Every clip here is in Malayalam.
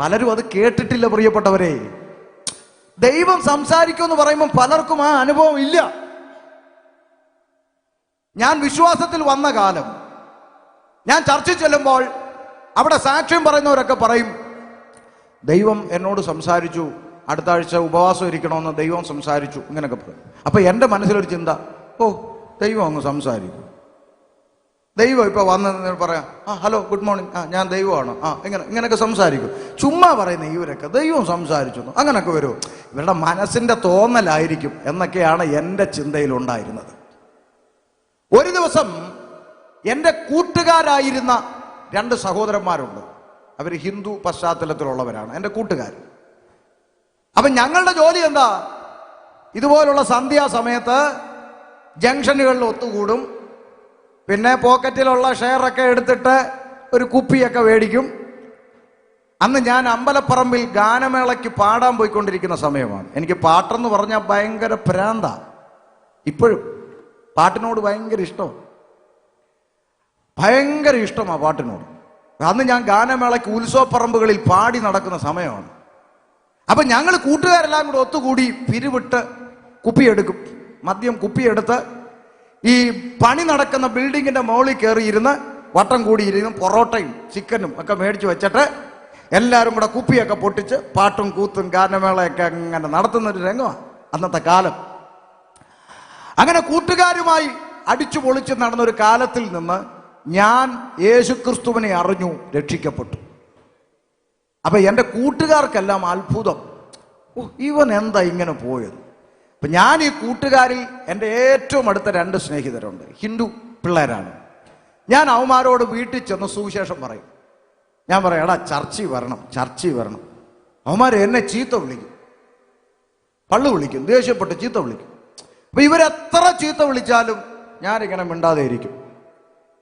പലരും അത് കേട്ടിട്ടില്ല പ്രിയപ്പെട്ടവരെ. ദൈവം സംസാരിക്കുമെന്ന് പറയുമ്പോൾ പലർക്കും ആ അനുഭവം ഇല്ല. ഞാൻ വിശ്വാസത്തിൽ വന്ന കാലം, ഞാൻ ചർച്ചിൽ ചെല്ലുമ്പോൾ അവിടെ സാക്ഷ്യം പറയുന്നവരൊക്കെ പറയും, ദൈവം എന്നോട് സംസാരിച്ചു, അടുത്ത ആഴ്ച ഉപവാസം ഇരിക്കണമെന്ന് ദൈവം സംസാരിച്ചു, ഇങ്ങനെയൊക്കെ പറയും. അപ്പൊ എൻ്റെ മനസ്സിലൊരു ചിന്ത, ഓ ദൈവം അങ്ങ് സംസാരിക്കും. ദൈവം ഇപ്പൊ വന്ന് പറയാം, ഹലോ ഗുഡ് മോർണിംഗ്, ഞാൻ ദൈവമാണ്, ഇങ്ങനെയൊക്കെ സംസാരിക്കും. ചുമ്മാ പറയുന്ന ഇവരൊക്കെ ദൈവം സംസാരിച്ചു അങ്ങനെയൊക്കെ വരുമോ? ഇവരുടെ മനസ്സിന്റെ തോന്നലായിരിക്കും എന്നൊക്കെയാണ് എൻ്റെ ചിന്തയിലുണ്ടായിരുന്നത്. ഒരു ദിവസം എൻ്റെ കൂട്ടുകാരായിരുന്ന 2 സഹോദരന്മാരുണ്ട്. അവർ ഹിന്ദു പശ്ചാത്തലത്തിലുള്ളവരാണ്, എൻ്റെ കൂട്ടുകാർ. അപ്പൊ ഞങ്ങളുടെ ജോലി എന്താ? ഇതുപോലുള്ള സന്ധ്യാസമയത്ത് ജംഗ്ഷനുകളിൽ ഒത്തുകൂടും. പിന്നെ പോക്കറ്റിലുള്ള ഷെയറൊക്കെ എടുത്തിട്ട് ഒരു കുപ്പിയൊക്കെ മേടിക്കും. അന്ന് ഞാൻ അമ്പലപ്പറമ്പിൽ ഗാനമേളയ്ക്ക് പാടാൻ പോയിക്കൊണ്ടിരിക്കുന്ന സമയമാണ്. എനിക്ക് പാട്ടെന്ന് പറഞ്ഞാൽ ഭയങ്കര ഭ്രാന്ത. ഇപ്പോഴും പാട്ടിനോട് ഭയങ്കര ഇഷ്ടമാണ്, ഭയങ്കര ഇഷ്ടമാണ് പാട്ടിനോട്. അന്ന് ഞാൻ ഗാനമേളയ്ക്ക് ഉത്സവപ്പറമ്പുകളിൽ പാടി നടക്കുന്ന സമയമാണ്. അപ്പൊ ഞങ്ങൾ കൂട്ടുകാരെല്ലാം കൂടെ ഒത്തുകൂടി പിരിവിട്ട് കുപ്പിയെടുക്കും. മദ്യം കുപ്പിയെടുത്ത് ഈ പണി നടക്കുന്ന ബിൽഡിങ്ങിന്റെ മുകളിൽ കയറിയിരുന്ന് വട്ടം കൂടിയിരുന്ന് പൊറോട്ടയും ചിക്കനും ഒക്കെ മേടിച്ച് വെച്ചിട്ട് എല്ലാവരും കൂടെ കുപ്പിയൊക്കെ പൊട്ടിച്ച് പാട്ടും കൂത്തും ഗാനമേളയൊക്കെ അങ്ങനെ നടത്തുന്നൊരു രംഗമാണ് അന്നത്തെ കാലം. അങ്ങനെ കൂട്ടുകാരുമായി അടിച്ചു പൊളിച്ച് നടന്നൊരു കാലത്തിൽ നിന്ന് ഞാൻ യേശുക്രിസ്തുവിനെ അറിഞ്ഞു, രക്ഷിക്കപ്പെട്ടു. അപ്പൊ എൻ്റെ കൂട്ടുകാർക്കെല്ലാം അത്ഭുതം, ഇവൻ എന്താ ഇങ്ങനെ പോയത്. അപ്പൊ ഞാൻ ഈ കൂട്ടുകാരിൽ എൻ്റെ ഏറ്റവും അടുത്ത 2 സ്നേഹിതരുണ്ട്, ഹിന്ദു പിള്ളേരാണ്. ഞാൻ അവന്മാരോട് വീട്ടിൽ ചെന്ന് സുവിശേഷം പറയും. ഞാൻ പറയാം, എടാ ചർച്ചിൽ വരണം. അവന്മാർ എന്നെ ചീത്ത വിളിക്കും, പള്ളു വിളിക്കും, ദേഷ്യപ്പെട്ട് ചീത്ത വിളിക്കും. അപ്പൊ ഇവരെത്ര ചീത്ത വിളിച്ചാലും ഞാനിങ്ങനെ മിണ്ടാതെ ഇരിക്കും.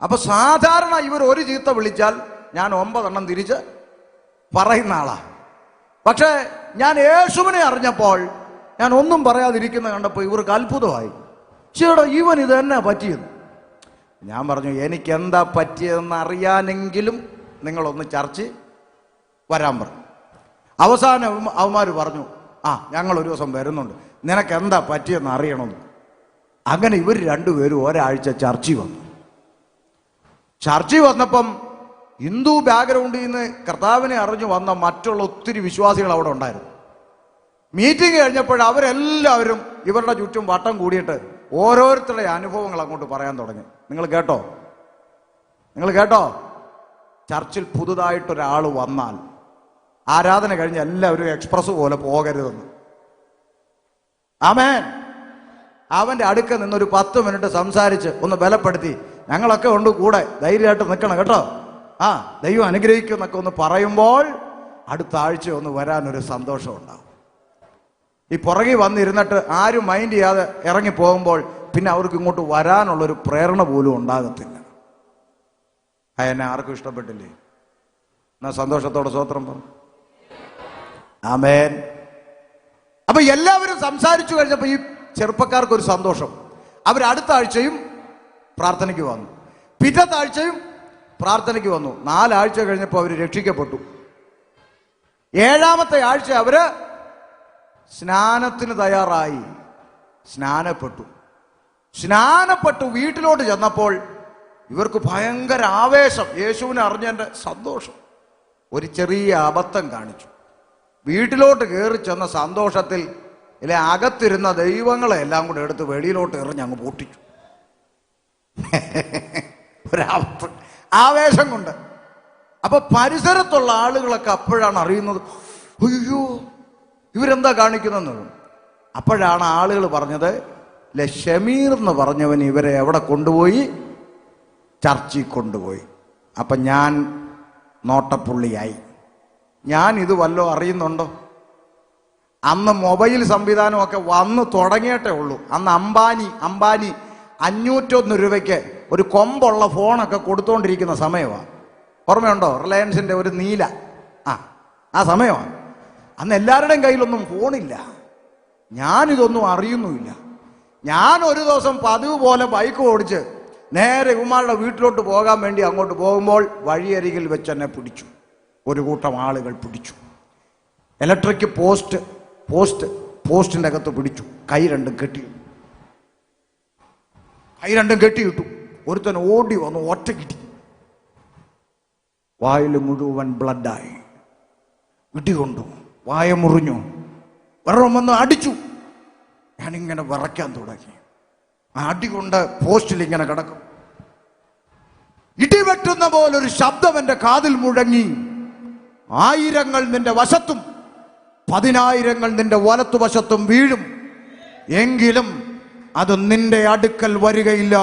അപ്പൊ സാധാരണ ഇവർ ഒരു ചീത്ത വിളിച്ചാൽ ഞാൻ 9 എണ്ണം തിരിച്ച് പറയുന്ന ആളാ. പക്ഷെ ഞാൻ യേശുവിനെ അറിഞ്ഞപ്പോൾ ഞാൻ ഒന്നും പറയാതിരിക്കുന്ന കണ്ടപ്പോൾ ഇവർക്ക് അത്ഭുതമായി. ചേട്ടാ ഇവൻ ഇത് എന്നാ പറ്റിയത്? ഞാൻ പറഞ്ഞു, എനിക്ക് എന്താ പറ്റിയതെന്ന് അറിയാനെങ്കിലും നിങ്ങളൊന്ന് ചർച്ച വരാൻ പറഞ്ഞു. അവസാനം അവന്മാർ പറഞ്ഞു, ഞങ്ങൾ ഒരു ദിവസം വരുന്നുണ്ട്, നിനക്ക് എന്താ പറ്റിയെന്ന് അറിയണമെന്ന്. അങ്ങനെ ഇവർ 2 പേരും ഒരാഴ്ച ചർച്ചിൽ വന്നു. ചർച്ചിൽ വന്നപ്പം ഹിന്ദു ബാക്ക്ഗ്രൗണ്ടിൽ നിന്ന് കർത്താവിനെ അറിഞ്ഞു വന്ന മറ്റുള്ള ഒത്തിരി വിശ്വാസികൾ അവിടെ ഉണ്ടായിരുന്നു. മീറ്റിംഗ് കഴിഞ്ഞപ്പോൾ അവരെല്ലാവരും ഇവരുടെ ചുറ്റും വട്ടം കൂടിയിട്ട് ഓരോരുത്തരുടെ അനുഭവങ്ങൾ അങ്ങോട്ട് പറയാൻ തുടങ്ങി. നിങ്ങൾ കേട്ടോ ചർച്ചിൽ പുതുതായിട്ടൊരാൾ വന്നാൽ ആരാധന കഴിഞ്ഞ് എല്ലാവരും എക്സ്പ്രസ് പോലെ പോകരുതെന്ന്. ആമേൻ. അവൻ്റെ അടുക്ക നിന്നൊരു 10 മിനിറ്റ് സംസാരിച്ച് ഒന്ന് ബലപ്പെടുത്തി, ഞങ്ങളൊക്കെ ഉണ്ട് കൂടെ, ധൈര്യമായിട്ട് നിൽക്കണം കേട്ടോ, ദൈവം അനുഗ്രഹിക്കും എന്നൊക്കെ ഒന്ന് പറയുമ്പോൾ അടുത്ത ആഴ്ച ഒന്ന് വരാനൊരു സന്തോഷം ഉണ്ടാവും. ഈ പുറകെ വന്നിരുന്നിട്ട് ആരും മൈൻഡ് ചെയ്യാതെ ഇറങ്ങി പോകുമ്പോൾ പിന്നെ അവർക്ക് ഇങ്ങോട്ട് വരാനുള്ളൊരു പ്രേരണ പോലും ഉണ്ടാകത്തില്ല. എന്നെ ആർക്കും ഇഷ്ടപ്പെട്ടില്ലേ? എന്നാ സന്തോഷത്തോടെ സ്തോത്രം പറഞ്ഞു. ആമേൻ. അപ്പൊ എല്ലാവരും സംസാരിച്ചു കഴിഞ്ഞപ്പോൾ ഈ ചെറുപ്പക്കാർക്കൊരു സന്തോഷം. അവർ അടുത്ത ആഴ്ചയും പ്രാർത്ഥനയ്ക്ക് വന്നു, പിറ്റത്തെ ആഴ്ചയും പ്രാർത്ഥനയ്ക്ക് വന്നു. 4 ആഴ്ച കഴിഞ്ഞപ്പോൾ അവർ രക്ഷിക്കപ്പെട്ടു. 7ാമത്തെ ആഴ്ച അവര് സ്നാനത്തിന് തയ്യാറായി, സ്നാനപ്പെട്ടു വീട്ടിലോട്ട് ചെന്നപ്പോൾ ഇവർക്ക് ഭയങ്കര ആവേശം, യേശുവിനെ അറിഞ്ഞതിൻ്റെ സന്തോഷം. ഒരു ചെറിയ അബദ്ധം കാണിച്ചു. വീട്ടിലോട്ട് കയറി ചെന്ന സന്തോഷത്തിൽ അകത്തിരുന്ന ദൈവങ്ങളെ എല്ലാം കൂടെ എടുത്ത് വെളിയിലോട്ട് എറിഞ്ഞ് അങ്ങ് പൊട്ടിച്ചു. ആവേശം കൊണ്ട്. അപ്പൊ പരിസരത്തുള്ള ആളുകളൊക്കെ അപ്പോഴാണ് അറിയുന്നത്, അയ്യോ ഇവരെന്താ കാണിക്കുന്നെന്ന്. അപ്പോഴാണ് ആളുകൾ പറഞ്ഞത്, ഷമീർ എന്ന് പറഞ്ഞവൻ ഇവരെ എവിടെ കൊണ്ടുപോയി? ചർച്ചിൽ കൊണ്ടുപോയി. അപ്പൊ ഞാൻ നോട്ടപ്പുള്ളിയായി. ഞാൻ ഇത് വല്ലോ അറിയുന്നുണ്ടോ? അന്ന് മൊബൈൽ സംവിധാനമൊക്കെ വന്ന് തുടങ്ങിയിട്ടേ ഉള്ളൂ. അന്ന് അംബാനി 501 രൂപയ്ക്ക് ഒരു കൊമ്പുള്ള ഫോണൊക്കെ കൊടുത്തുകൊണ്ടിരിക്കുന്ന സമയമാണ്. ഓർമ്മയുണ്ടോ? റിലയൻസിന്റെ ഒരു നീല ആ സമയമാണ്. അന്ന് എല്ലാവരുടെയും കയ്യിലൊന്നും ഫോണില്ല. ഞാനിതൊന്നും അറിയുന്നുമില്ല. ഞാൻ ഒരു ദിവസം പതിവ് പോലെ ബൈക്ക് ഓടിച്ച് നേരെ ഇവന്മാരുടെ വീട്ടിലോട്ട് പോകാൻ വേണ്ടി അങ്ങോട്ട് പോകുമ്പോൾ വഴിയരികിൽ വെച്ച് എന്നെ പിടിച്ചു. ഒരു കൂട്ടം ആളുകൾ പിടിച്ചു. ഇലക്ട്രിക് പോസ്റ്റിന്റെ അകത്ത് പിടിച്ചു. കൈ രണ്ടും കെട്ടിയിട്ടു. ഒരുത്തൻ ഓടി വന്നു, ഒറ്റ കിട്ടി. വായിൽ മുഴുവൻ ബ്ലഡായി. ഇടികൊണ്ടു, വായ മുറിഞ്ഞു. വെള്ളം വന്ന് അടിച്ചു. ഞാനിങ്ങനെ വിറയ്ക്കാൻ തുടങ്ങി. ആ അടി കൊണ്ട് പോസ്റ്റിൽ ഇങ്ങനെ കിടക്കും. ഇടിവെട്ടുന്ന പോലൊരു ശബ്ദം എൻ്റെ കാതിൽ മുഴങ്ങി. 1000 നിന്റെ വശത്തും 10,000 നിന്റെ വലത്തുവശത്തും വീഴും, എങ്കിലും അത് നിന്റെ അടുക്കൽ വരികയില്ല.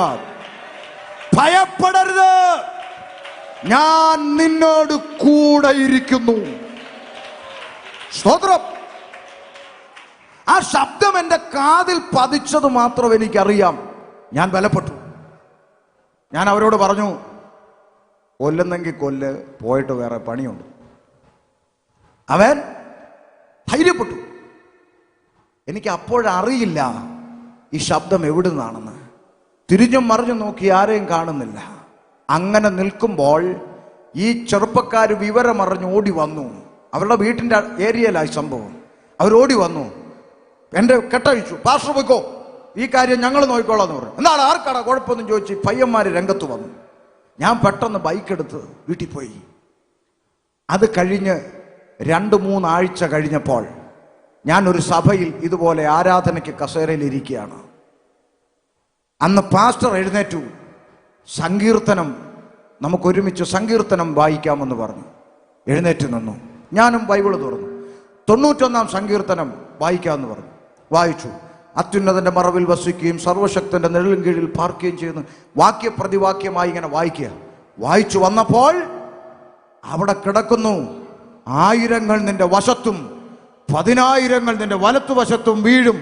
ഭയപ്പെടരുത്, ഞാൻ നിന്നോട് കൂടെ ഇരിക്കുന്നു. സ്തോത്രം. ആ ശബ്ദം എൻ്റെ കാതിൽ പതിച്ചത് മാത്രം എനിക്കറിയാം. ഞാൻ ബലപ്പെട്ടു. ഞാൻ അവരോട് പറഞ്ഞു, കൊല്ലുന്നെങ്കിൽ കൊല്ല്, പോയിട്ട് വേറെ പണിയുണ്ട്. അവൻ ധൈര്യപ്പെട്ടു. എനിക്ക് അപ്പോഴറിയില്ല ഈ ശബ്ദം എവിടുന്നാണെന്ന്. തിരിഞ്ഞും മറിഞ്ഞും നോക്കി ആരെയും കാണുന്നില്ല. അങ്ങനെ നിൽക്കുമ്പോൾ ഈ ചെറുപ്പക്കാർ വിവരമറിഞ്ഞ് ഓടി വന്നു. അവരുടെ വീട്ടിൻ്റെ ഏരിയയിലായി സംഭവം. അവരോടി വന്നു, എൻ്റെ കെട്ടഴിച്ചു. പാസ്റ്റർ പോയിക്കോ, ഈ കാര്യം ഞങ്ങൾ നോക്കിക്കോളാം എന്ന് പറഞ്ഞു. എന്താണ്, ആർക്കാടാ കുഴപ്പമൊന്നും ചോദിച്ച് പയ്യന്മാർ രംഗത്ത് വന്നു. ഞാൻ പെട്ടെന്ന് ബൈക്കെടുത്ത് വീട്ടിൽ പോയി. അത് കഴിഞ്ഞ് 2-3 ആഴ്ച കഴിഞ്ഞപ്പോൾ ഞാനൊരു സഭയിൽ ഇതുപോലെ ആരാധനയ്ക്ക് കസേരയിൽ ഇരിക്കുകയാണ്. അന്ന് പാസ്റ്റർ എഴുന്നേറ്റു. സങ്കീർത്തനം, നമുക്കൊരുമിച്ച് സങ്കീർത്തനം വായിക്കാമെന്ന് പറഞ്ഞു. എഴുന്നേറ്റ് നിന്നു. ഞാനും ബൈബിൾ തുറന്നു. 91-ാം സങ്കീർത്തനം വായിക്കാമെന്ന് പറഞ്ഞു. വായിച്ചു. അത്യുന്നതന്റെ മറവിൽ വസിക്കുകയും സർവശക്തന്റെ നിഴലിൻ കീഴിൽ പാർക്കുകയും ചെയ്യുന്നു. വാക്യപ്രതിവാക്യമായി ഇങ്ങനെ വായിച്ചു വന്നപ്പോൾ അവിടെ കിടക്കുന്നു, 1000 നിന്റെ വശത്തും 10,000 നിന്റെ വലത്തുവശത്തും വീഴും,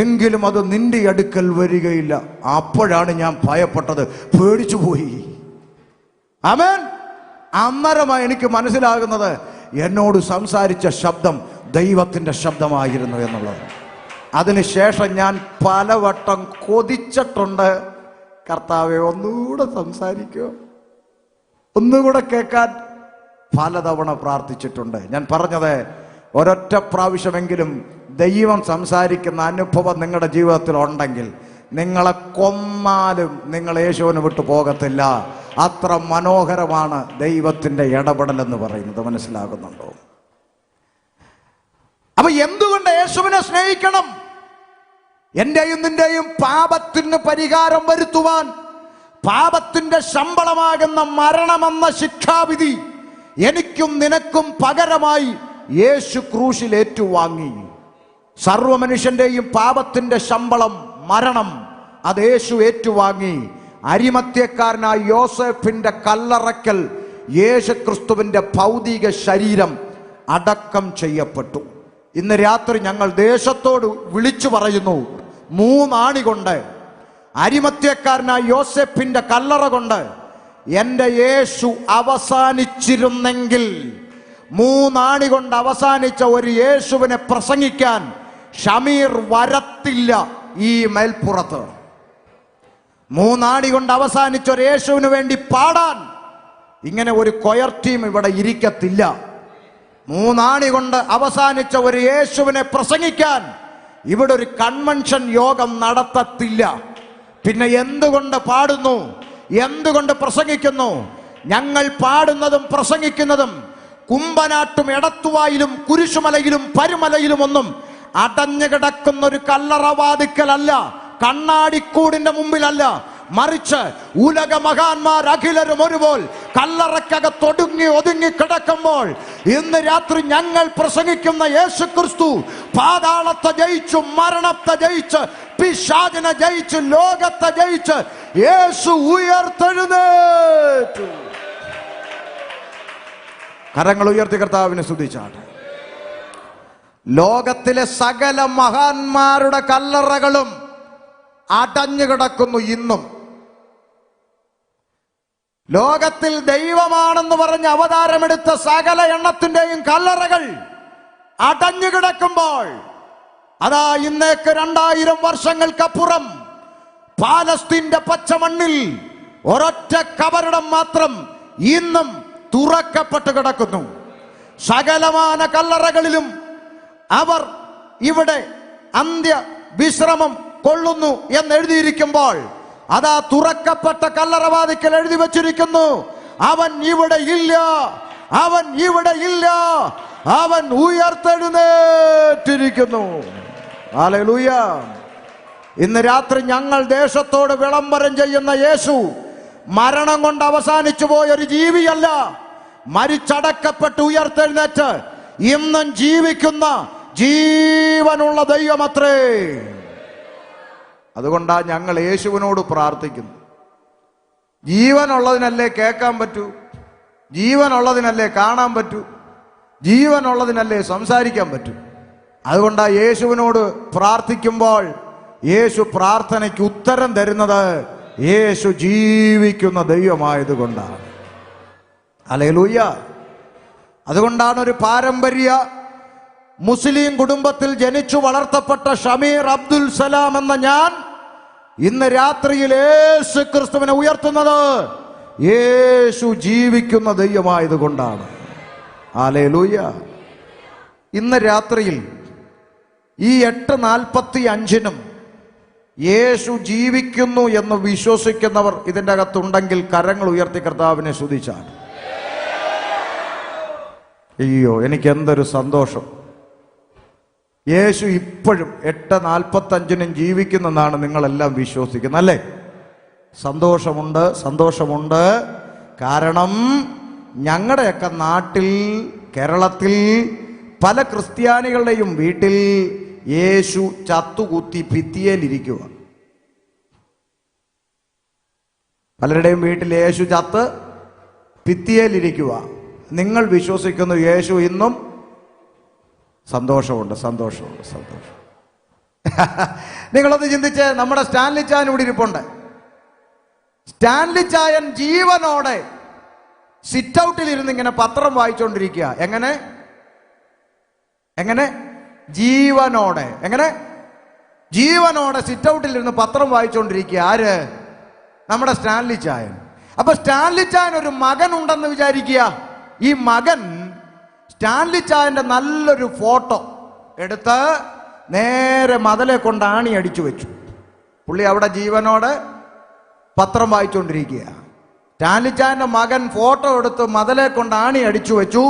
എങ്കിലും അത് നിന്റെ അടുക്കൽ വരികയില്ല. അപ്പോഴാണ് ഞാൻ ഭയപ്പെട്ടത്, പേടിച്ചു പോയി. ആമേൻ. അന്നേരമായി എനിക്ക് മനസ്സിലാകുന്നത് എന്നോട് സംസാരിച്ച ശബ്ദം ദൈവത്തിന്റെ ശബ്ദമായിരുന്നു എന്നുള്ളത്. അതിനുശേഷം ഞാൻ പലവട്ടം കൊതിച്ചിട്ടുണ്ട്, കർത്താവെ ഒന്നുകൂടെ സംസാരിക്കോ, ഒന്നുകൂടെ കേൾക്കാൻ പലതവണ പ്രാർത്ഥിച്ചിട്ടുണ്ട്. ഞാൻ പറഞ്ഞത്, ഒരൊറ്റ പ്രാവശ്യമെങ്കിലും ദൈവം സംസാരിക്കുന്ന അനുഭവം നിങ്ങളുടെ ജീവിതത്തിൽ ഉണ്ടെങ്കിൽ നിങ്ങളെ കൊന്നാലും നിങ്ങൾ യേശുവിനെ വിട്ടു പോകത്തില്ല. അത്ര മനോഹരമാണ് ദൈവത്തിന്റെ ഇടപെടൽ എന്ന് പറയുന്നത്. മനസ്സിലാകുന്നുണ്ടോ? അപ്പൊ എന്തുകൊണ്ട് യേശുവിനെ സ്നേഹിക്കണം? എന്റെയും നിന്റെയും പാപത്തിന് പരിഹാരം വരുത്തുവാൻ പാപത്തിന്റെ ശമ്പളമാകുന്ന മരണമെന്ന ശിക്ഷാവിധി എനിക്കും നിനക്കും പകരമായി യേശു ക്രൂശിൽ ഏറ്റുവാങ്ങി. സർവ മനുഷ്യന്റെയും പാപത്തിന്റെ ശമ്പളം മരണം, അത് യേശു ഏറ്റുവാങ്ങി. അരിമത്യക്കാരനായ യോസേഫിന്റെ കല്ലറയ്ക്കൽ യേശുക്രിസ്തുവിന്റെ ഭൗതിക ശരീരം അടക്കം ചെയ്യപ്പെട്ടു. ഇന്ന് രാത്രി ഞങ്ങൾ ദേശത്തോട് വിളിച്ചു പറയുന്നു, 3 ആണി കൊണ്ട്, അരിമത്യക്കാരനായ യോസേഫിന്റെ കല്ലറ കൊണ്ട് എന്റെ യേശു അവസാനിച്ചിരുന്നെങ്കിൽ, 3 ആണി കൊണ്ട് അവസാനിച്ച ഒരു യേശുവിനെ പ്രസംഗിക്കാൻ ഷമീർ വരത്തില്ല ഈ മേൽപ്പുറത്ത്. 3 ആണി കൊണ്ട് അവസാനിച്ച ഒരു യേശുവിന് വേണ്ടി പാടാൻ ഇങ്ങനെ ഒരു കൊയർ ടീം ഇവിടെ ഇരിക്കത്തില്ല. 3 ആണി കൊണ്ട് അവസാനിച്ച ഒരു യേശുവിനെ പ്രസംഗിക്കാൻ ഇവിടെ ഒരു കൺവെൻഷൻ യോഗം നടത്തത്തില്ല. പിന്നെ എന്തുകൊണ്ട് പാടുന്നു, എന്തുകൊണ്ട് പ്രസംഗിക്കുന്നു? ഞങ്ങൾ പാടുന്നതും പ്രസംഗിക്കുന്നതും കുമ്പനാട്ടും എടത്തുവായിലും കുരിശുമലയിലും പരുമലയിലും ഒന്നും അടഞ്ഞു കിടക്കുന്ന ഒരു കല്ലറവാതിക്കലല്ല, കണ്ണാടിക്കൂടിന്റെ മുമ്പിലല്ല, മറിച്ച് ഉലക മഹാന്മാർ അഖിലരും ഒരുപോൽ കല്ലറക്കകത്തൊടുങ്ങി ഒതുങ്ങി കിടക്കുമ്പോൾ ഇന്ന് രാത്രി ഞങ്ങൾ പ്രസംഗിക്കുന്ന യേശുക്രിസ്തു പാതാളത്തെ ജയിച്ചു, മരണത്തെ ജയിച്ച്, പിശാചിനെ ജയിച്ച്, ലോകത്തെ ജയിച്ച് യേശു ഉയർത്തെഴുന്നേറ്റു. കരങ്ങൾ ഉയർത്തി കർത്താവിനെ സ്തുതിച്ചാട്ടെ. ലോകത്തിലെ സകല മഹാന്മാരുടെ കല്ലറകളും അടഞ്ഞു കിടക്കുന്നു. ഇന്നും ലോകത്തിൽ ദൈവമാണെന്ന് പറഞ്ഞ് അവതാരമെടുത്ത സകല എണ്ണത്തിന്റെയും കല്ലറകൾ അടഞ്ഞു കിടക്കുമ്പോൾ, അതാ ഇന്നേക്ക് 2000 വർഷങ്ങൾക്കപ്പുറം പാലസ്തീന്റെ പച്ചമണ്ണിൽ ഒരൊറ്റ കബറിടം മാത്രം ഇന്നും തുറക്കപ്പെട്ട് കിടക്കുന്നു. സകലമാന കല്ലറകളിലും അവർ ഇവിടെ അന്ത്യ വിശ്രമം കൊള്ളുന്നു എന്നെഴുതിയിരിക്കുമ്പോൾ അതാ തുറക്കപ്പെട്ട കല്ലറവാതിക്കൽ എഴുതി വച്ചിരിക്കുന്നു, അവൻ ഇവിടെ ഇല്ല, അവൻ ഇവിടെ ഇല്ല, അവൻ ഉയർത്തെഴുന്നേറ്റിരിക്കുന്നു. ഹല്ലേലൂയ. ഇന്ന് രാത്രി ഞങ്ങൾ ദേശത്തോട് വിളംബരം ചെയ്യുന്ന യേശു മരണം കൊണ്ട് അവസാനിച്ചു പോയൊരു ജീവിയല്ല, മരിച്ചടക്കപ്പെട്ട് ഉയർത്തെഴുന്നേറ്റ് ഇന്നും ജീവിക്കുന്ന ജീവനുള്ള ദൈവമത്രേ. അതുകൊണ്ടാണ് ഞങ്ങൾ യേശുവിനോട് പ്രാർത്ഥിക്കുന്നത്. ജീവനുള്ളതിനല്ലേ കേൾക്കാൻ പറ്റൂ, ജീവനുള്ളതിനല്ലേ കാണാൻ പറ്റൂ, ജീവനുള്ളതിനല്ലേ സംസാരിക്കാൻ പറ്റൂ. അതുകൊണ്ടാണ് യേശുവിനോട് പ്രാർത്ഥിക്കുമ്പോൾ യേശു പ്രാർത്ഥനയ്ക്ക് ഉത്തരം തരുന്നത് യേശു ജീവിക്കുന്ന ദൈവമായതുകൊണ്ടാണ്. ഹല്ലേലൂയ. അതുകൊണ്ടാണ് ഒരു പാരമ്പര്യ മുസ്ലിം കുടുംബത്തിൽ ജനിച്ചു വളർത്തപ്പെട്ട ഷമീർ അബ്ദുൽ സലാം എന്ന ഞാൻ ഇന്ന് രാത്രിയിൽ യേശു ക്രിസ്തുവിനെ ഉയർത്തുന്നത് യേശു ജീവിക്കുന്ന ദൈവമായതുകൊണ്ടാണ്. ഹല്ലേലൂയ. ഇന്ന് രാത്രിയിൽ ഈ 8:45 യേശു ജീവിക്കുന്നു എന്ന് വിശ്വസിക്കുന്നവർ ഇതിൻ്റെ അകത്തുണ്ടെങ്കിൽ കരങ്ങൾ ഉയർത്തി കർത്താവിനെ സ്തുതിച്ചാൽ. അയ്യോ, എനിക്ക് എന്തൊരു സന്തോഷം. യേശു ഇപ്പോഴും 8:45 ജീവിക്കുന്നെന്നാണ് നിങ്ങളെല്ലാം വിശ്വസിക്കുന്നത് അല്ലേ? സന്തോഷമുണ്ട്, സന്തോഷമുണ്ട്. കാരണം ഞങ്ങളുടെയൊക്കെ നാട്ടിൽ, കേരളത്തിൽ പല ക്രിസ്ത്യാനികളുടെയും വീട്ടിൽ യേശു ചത്തുകുത്തി ഭിത്തിയേലിരിക്കുക. പലരുടെയും വീട്ടിൽ യേശു ചത്ത് ഭിത്തിയേലിരിക്കുക. നിങ്ങൾ വിശ്വസിക്കുന്നു യേശു ഇന്നും? സന്തോഷമുണ്ട്, സന്തോഷമുണ്ട്, സന്തോഷം. നിങ്ങളൊന്ന് ചിന്തിച്ച്, നമ്മുടെ സ്റ്റാൻലി ചായൻ ഇവിടെ ഇരിപ്പുണ്ട്. സ്റ്റാൻലി ചായൻ ജീവനോടെ സിറ്റ് ഔട്ടിൽ ഇരുന്ന് ഇങ്ങനെ പത്രം വായിച്ചുകൊണ്ടിരിക്കുക. എങ്ങനെ എങ്ങനെ ജീവനോടെ, എങ്ങനെ ജീവനോടെ സിറ്റ് ഔട്ടിൽ ഇരുന്ന് പത്രം വായിച്ചുകൊണ്ടിരിക്കുക. ആര്? നമ്മുടെ സ്റ്റാൻലി ചായൻ. അപ്പൊ സ്റ്റാൻലി ചായൻ ഒരു മകൻ ഉണ്ടെന്ന് വിചാരിക്കുക. ഈ മകൻ സ്റ്റാൻലി ചായന്റെ നല്ലൊരു ഫോട്ടോ എടുത്ത് നേരെ മതിലെ കൊണ്ട് ആണി അടിച്ചു വെച്ചു. പുള്ളി അവിടെ ജീവനോടെ പത്രം വായിച്ചുകൊണ്ടിരിക്കുക. സ്റ്റാൻലി ചായന്റെ മകൻ ഫോട്ടോ എടുത്ത് മതിലെ കൊണ്ട് ആണി അടിച്ചു വെച്ചു.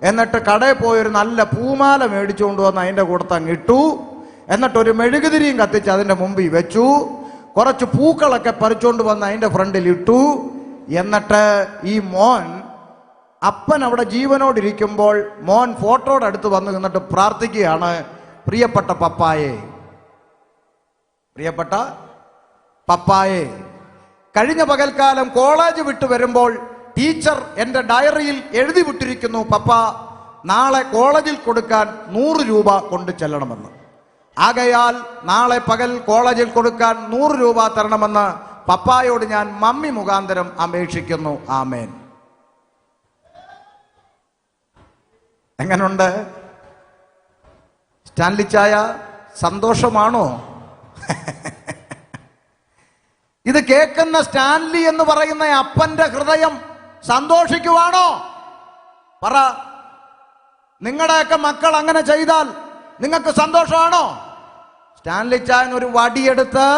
എന്നിട്ട് കടയിൽ പോയൊരു നല്ല പൂമാല മേടിച്ചുകൊണ്ട് വന്ന് അതിൻ്റെ കൂടത്ത് അങ്ങ് ഇട്ടു. എന്നിട്ടൊരു മെഴുകുതിരിയും കത്തിച്ച് അതിൻ്റെ മുമ്പിൽ വെച്ചു. കുറച്ച് പൂക്കളൊക്കെ പറിച്ചുകൊണ്ട് വന്ന് അതിൻ്റെ ഫ്രണ്ടിൽ ഇട്ടു. എന്നിട്ട് ഈ മോൻ, അപ്പൻ അവിടെ ജീവനോടിരിക്കുമ്പോൾ മോൻ ഫോട്ടോയുടെ അടുത്ത് വന്ന് നിന്നിട്ട് പ്രാർത്ഥിക്കുകയാണ്, പ്രിയപ്പെട്ട പപ്പായെ, പ്രിയപ്പെട്ട പപ്പായെ, കഴിഞ്ഞ പകൽക്കാലം കോളേജ് വിട്ടു വരുമ്പോൾ ടീച്ചർ എൻ്റെ ഡയറിയിൽ എഴുതി വിട്ടിരിക്കുന്നു, പപ്പ നാളെ കോളേജിൽ കൊടുക്കാൻ 100 രൂപ കൊണ്ട് ചെല്ലണമെന്ന്. ആകയാൽ നാളെ പകൽ കോളേജിൽ കൊടുക്കാൻ 100 രൂപ തരണമെന്ന് പപ്പായോട് ഞാൻ മമ്മി മുഖാന്തരം അപേക്ഷിക്കുന്നു. ആമേൻ. എങ്ങനുണ്ട് സ്റ്റാൻലി ചായ? സന്തോഷമാണോ? ഇത് കേൾക്കുന്ന സ്റ്റാൻലി എന്ന് പറയുന്ന അപ്പന്റെ ഹൃദയം സന്തോഷിക്കുവാണോ? പറ. നിങ്ങളുടെയൊക്കെ മക്കൾ അങ്ങനെ ചെയ്താൽ നിങ്ങൾക്ക് സന്തോഷമാണോ? സ്റ്റാൻലി ചായൻ ഒരു വടിയെടുത്ത്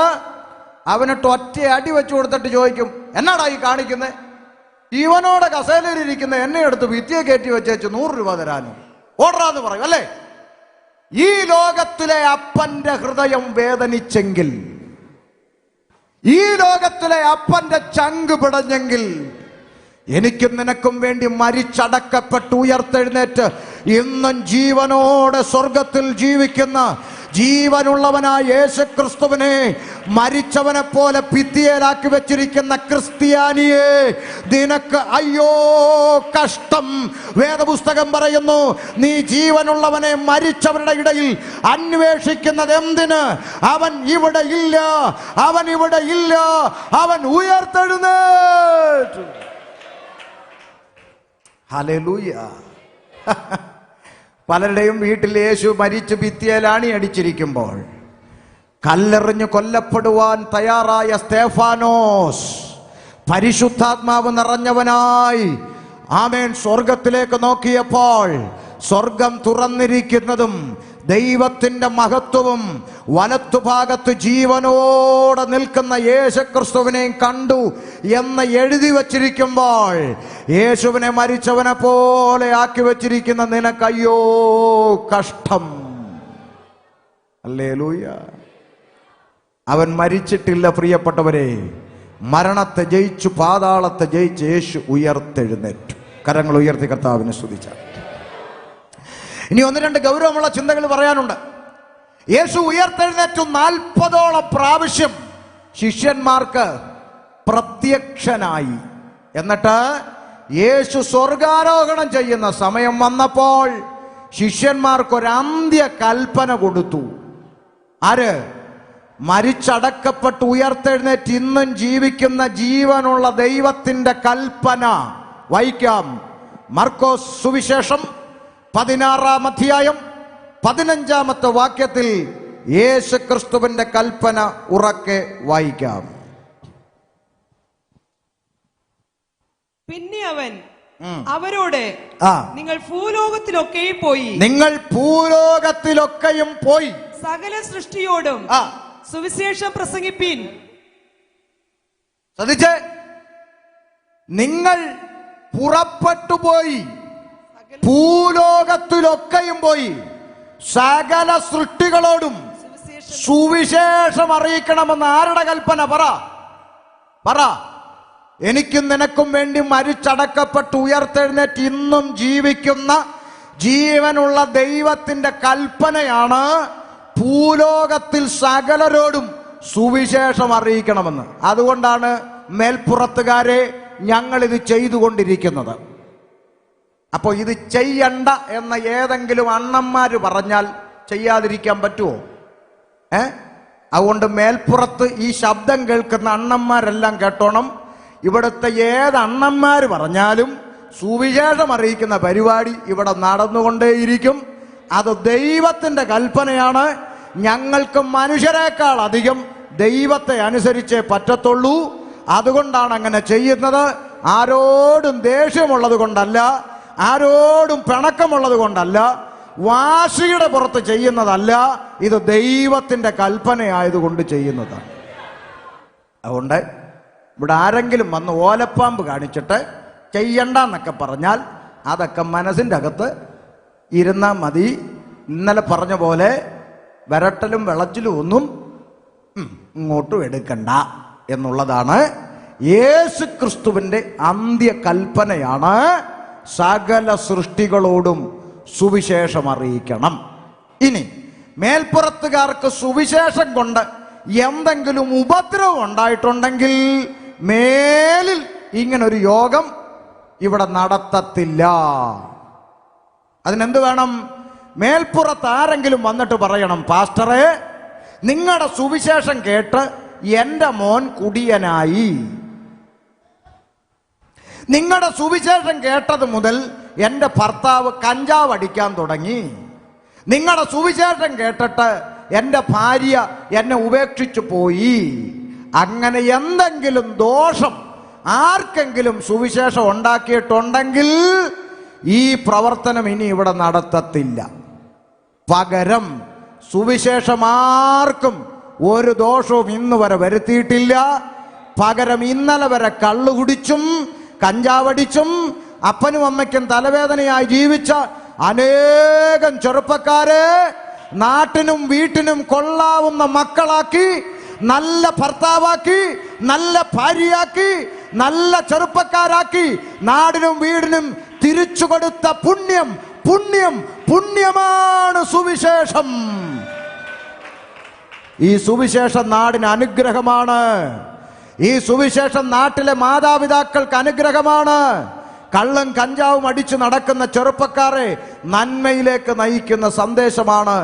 അവനിട്ട് ഒറ്റ അടി വെച്ചു കൊടുത്തിട്ട് ചോദിക്കും, എന്നാടാ ഈ കാണിക്കുന്നത്? ജീവനോടെ കസേലയിലിരിക്കുന്ന എന്നെ എടുത്ത് ഭിത്തിയെ കയറ്റി വെച്ചേച്ച് 100 രൂപ തരാനും ഓർഡറാന്ന് പറയും അല്ലേ? ഈ ലോകത്തിലെ അപ്പന്റെ ഹൃദയം വേദനിച്ചെങ്കിൽ, ഈ ലോകത്തിലെ അപ്പന്റെ ചങ്ക് പിടഞ്ഞെങ്കിൽ, എനിക്കും നിനക്കും വേണ്ടി മരിച്ചടക്കപ്പെട്ട് ഉയർത്തെഴുന്നേറ്റ് ഇന്നും ജീവനോടെ സ്വർഗത്തിൽ ജീവിക്കുന്ന ജീവനുള്ളവനായ യേശുക്രിസ്തുവിനെ മരിച്ചവനെ പോലെ ഭിത്തിയേലാക്കി വെച്ചിരിക്കുന്ന ക്രിസ്ത്യാനിയെ നിനക്ക് അയ്യോ കഷ്ടം. വേദപുസ്തകം പറയുന്നു, നീ ജീവനുള്ളവനെ മരിച്ചവരുടെ ഇടയിൽ അന്വേഷിക്കുന്നത് എന്തിന്? അവൻ ഇവിടെ ഇല്ല, അവൻ ഇവിടെ ഇല്ല, അവൻ ഉയർത്തെഴുന്നേറ്റു. ഹല്ലേലൂയ. പലരുടെയും വീട്ടിൽ യേശു മരിച്ചു ഭിത്തിയേൽ ആണി അടിച്ചിരിക്കുമ്പോൾ കല്ലെറിഞ്ഞ് കൊല്ലപ്പെടുവാൻ തയ്യാറായ സ്തേഫാനോസ് പരിശുദ്ധാത്മാവ് നിറഞ്ഞവനായി ആമേൻ സ്വർഗത്തിലേക്ക് നോക്കിയപ്പോൾ സ്വർഗം തുറന്നിരിക്കുന്നതും ദൈവത്തിന്റെ മഹത്വവും വലത്തുഭാഗത്ത് ജീവനോടെ നിൽക്കുന്ന യേശുക്രിസ്തുവിനെയും കണ്ടു എന്ന് എഴുതി വച്ചിരിക്കുമ്പോൾ, യേശുവിനെ മരിച്ചവനെ പോലെ ആക്കി വച്ചിരിക്കുന്ന നിനക്കയ്യോ കഷ്ടം. ഹല്ലേലൂയ. അവൻ മരിച്ചിട്ടില്ല പ്രിയപ്പെട്ടവരെ. മരണത്തെ ജയിച്ചു, പാതാളത്തെ ജയിച്ച് യേശു ഉയർത്തെഴുന്നേറ്റു. കരങ്ങൾ ഉയർത്തി കർത്താവിനെ സ്തുതിച്ചാൽ. ഇനി ഒന്ന് രണ്ട് ഗൗരവമുള്ള ചിന്തകൾ പറയാനുണ്ട്. യേശു ഉയർത്തെഴുന്നേറ്റു 40ഓളം പ്രാവശ്യം ശിഷ്യന്മാർക്ക് പ്രത്യക്ഷനായി. എന്നിട്ട് യേശു സ്വർഗാരോഹണം ചെയ്യുന്ന സമയം വന്നപ്പോൾ ശിഷ്യന്മാർക്കൊരു അന്ത്യ കൽപ്പന കൊടുത്തു. ആര്? മരിച്ചടക്കപ്പെട്ട് ഉയർത്തെഴുന്നേറ്റ് ഇന്നും ജീവിക്കുന്ന ജീവനുള്ള ദൈവത്തിന്റെ കൽപ്പന. വായിക്കാം. മർക്കോസ് സുവിശേഷം 16-ാം അധ്യായം 15-ാമത്തെ വാക്യത്തിൽ യേശുക്രിസ്തുവിന്റെ കൽപ്പന ഉറക്കെ വായിക്കാം. പിന്നെ അവൻ അവരോട്, നിങ്ങൾ ഭൂലോകത്തിലൊക്കെയും പോയി സകല സൃഷ്ടിയോടും സുവിശേഷം പ്രസംഗിപ്പീൻ. ശ്രദ്ധിച്ചേ, നിങ്ങൾ പുറപ്പെട്ടു പോയി ഭൂലോകത്തിലൊക്കെയും പോയി സകല സൃഷ്ടികളോടും സുവിശേഷം അറിയിക്കണമെന്ന് ആരുടെ കൽപ്പന? പറ. എനിക്കും നിനക്കും വേണ്ടി മരിച്ചടക്കപ്പെട്ട് ഉയർത്തെഴുന്നേറ്റ് ഇന്നും ജീവിക്കുന്ന ജീവനുള്ള ദൈവത്തിന്റെ കൽപ്പനയാണ് ഭൂലോകത്തിൽ സകലരോടും സുവിശേഷം അറിയിക്കണമെന്ന്. അതുകൊണ്ടാണ് മേൽപ്പുറത്തുകാരെ ഞങ്ങളിത് ചെയ്തുകൊണ്ടിരിക്കുന്നത്. അപ്പോൾ ഇത് ചെയ്യണ്ട എന്ന ഏതെങ്കിലും അണ്ണന്മാര് പറഞ്ഞാൽ ചെയ്യാതിരിക്കാൻ പറ്റുമോ? അതുകൊണ്ട് മേൽപ്പുറത്ത് ഈ ശബ്ദം കേൾക്കുന്ന അണ്ണന്മാരെല്ലാം കേട്ടോണം. ഇവിടുത്തെ ഏത് അണ്ണന്മാര് പറഞ്ഞാലും സുവിശേഷം അറിയിക്കുന്ന പരിപാടി ഇവിടെ നടന്നുകൊണ്ടേയിരിക്കും. അത് ദൈവത്തിന്റെ കൽപ്പനയാണ്. ഞങ്ങൾക്ക് മനുഷ്യരെക്കാൾ അധികം ദൈവത്തെ അനുസരിച്ചേ പറ്റത്തുള്ളൂ. അതുകൊണ്ടാണ് അങ്ങനെ ചെയ്യുന്നത്. ആരോടും ദേഷ്യമുള്ളത് കൊണ്ടല്ല, ആരോടും പിണക്കമുള്ളത് കൊണ്ടല്ല, വാശിയുടെ പുറത്ത് ചെയ്യുന്നതല്ല. ഇത് ദൈവത്തിന്റെ കൽപ്പനയായതുകൊണ്ട് ചെയ്യുന്നതാണ്. അതുകൊണ്ട് ഇവിടെ ആരെങ്കിലും വന്ന് ഓലപ്പാമ്പ് കാണിച്ചിട്ട് ചെയ്യണ്ടെന്നൊക്കെ പറഞ്ഞാൽ അതൊക്കെ മനസ്സിൻ്റെ അകത്ത് ഇരുന്നാൽ മതി. ഇന്നലെ പറഞ്ഞ പോലെ വരട്ടലും വിളച്ചിലും ഒന്നും ഇങ്ങോട്ടും എടുക്കണ്ട എന്നുള്ളതാണ്. യേശു ക്രിസ്തുവിന്റെ അന്ത്യ കൽപ്പനയാണ് സകല സൃഷ്ടികളോടും സുവിശേഷം അറിയിക്കണം. ഇനി മേൽപ്പുറത്തുകാർക്ക് സുവിശേഷം കൊണ്ട് എന്തെങ്കിലും ഉപദ്രവം ഉണ്ടായിട്ടുണ്ടെങ്കിൽ മേലിൽ ഇങ്ങനൊരു യോഗം ഇവിടെ നടത്തത്തില്ല. അതിനെന്ത് വേണം? മേൽപ്പുറത്ത് ആരെങ്കിലും വന്നിട്ട് പറയണം, പാസ്റ്ററെ, നിങ്ങളുടെ സുവിശേഷം കേട്ട് എൻ്റെ മോൻ കുടിയനായി. നിങ്ങളുടെ സുവിശേഷം കേട്ടത് മുതൽ എൻ്റെ ഭർത്താവ് കഞ്ചാവ് അടിക്കാൻ തുടങ്ങി. നിങ്ങളുടെ സുവിശേഷം കേട്ടിട്ട് എൻ്റെ ഭാര്യ എന്നെ ഉപേക്ഷിച്ചു പോയി. അങ്ങനെ എന്തെങ്കിലും ദോഷം ആർക്കെങ്കിലും സുവിശേഷം ഉണ്ടാക്കിയിട്ടുണ്ടെങ്കിൽ ഈ പ്രവർത്തനം ഇനി ഇവിടെ നടത്തത്തില്ല. പകരം സുവിശേഷം ആർക്കും ഒരു ദോഷവും ഇന്ന് വരെ വരുത്തിയിട്ടില്ല. പകരം ഇന്നലെ വരെ കള്ളു കുടിച്ചും കഞ്ചാവടിച്ചും അപ്പനും അമ്മയ്ക്കും തലവേദനയായി ജീവിച്ച അനേകം ചെറുപ്പക്കാരെ നാട്ടിനും വീട്ടിനും കൊള്ളാവുന്ന മക്കളാക്കി, നല്ല ഭർത്താവാക്കി, നല്ല ഭാര്യയാക്കി, നല്ല ചെറുപ്പക്കാരാക്കി നാടിനും വീടിനും തിരിച്ചു കൊടുത്ത പുണ്യം പുണ്യം പുണ്യമാണ് സുവിശേഷം. ഈ സുവിശേഷം നാടിന് അനുഗ്രഹമാണ്. ഈ സുവിശേഷം നാട്ടിലെ മാതാപിതാക്കൾക്ക് അനുഗ്രഹമാണ്. കള്ളും കഞ്ചാവും അടിച്ചു നടക്കുന്ന ചെറുപ്പക്കാരെ നന്മയിലേക്ക് നയിക്കുന്ന സന്ദേശമാണ്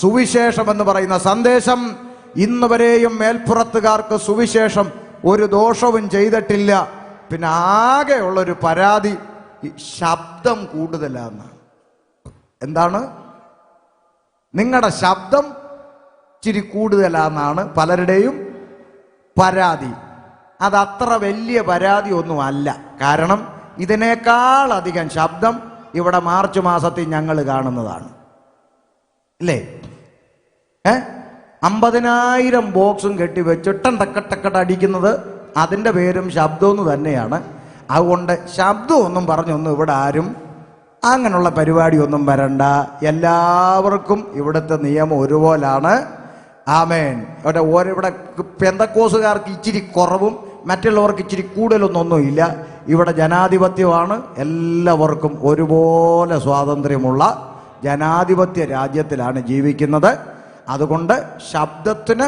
സുവിശേഷം എന്ന് പറയുന്ന സന്ദേശം. ഇന്ന് വരെയും മേൽപ്പുറത്തുകാർക്ക് സുവിശേഷം ഒരു ദോഷവും ചെയ്തിട്ടില്ല. പിന്നെ ആകെയുള്ളൊരു പരാതി ശബ്ദം കൂടുതലാണെന്നാണ്. എന്താണ്? നിങ്ങളുടെ ശബ്ദം ഇച്ചിരി കൂടുതലാണെന്നാണ് പലരുടെയും പരാതി. അതത്ര വലിയ പരാതി ഒന്നും അല്ല. കാരണം ഇതിനേക്കാൾ അധികം ശബ്ദം ഇവിടെ മാർച്ച് മാസത്തിൽ ഞങ്ങൾ കാണുന്നതാണ്. ഇല്ലേ? 50,000 ബോക്സും കെട്ടി വെച്ച് ടക്കട്ടക്കട്ട അടിക്കുന്നത് അതിൻ്റെ പേരും ശബ്ദമെന്ന് തന്നെയാണ്. അതുകൊണ്ട് ശബ്ദമൊന്നും പറഞ്ഞൊന്നും ഇവിടെ ആരും അങ്ങനെയുള്ള പരിപാടിയൊന്നും വരണ്ട. എല്ലാവർക്കും ഇവിടുത്തെ നിയമം ഒരുപോലാണ്. ആമേൻ. ഇവിടെ പെന്തക്കോസുകാർക്ക് ഇച്ചിരി കുറവും മറ്റുള്ളവർക്ക് ഇച്ചിരി കൂടുതലൊന്നൊന്നുമില്ല. ഇവിടെ ജനാധിപത്യമാണ്. എല്ലാവർക്കും ഒരുപോലെ സ്വാതന്ത്ര്യമുള്ള ജനാധിപത്യ രാജ്യത്തിലാണ് ജീവിക്കുന്നത്. അതുകൊണ്ട് ശബ്ദത്തിന്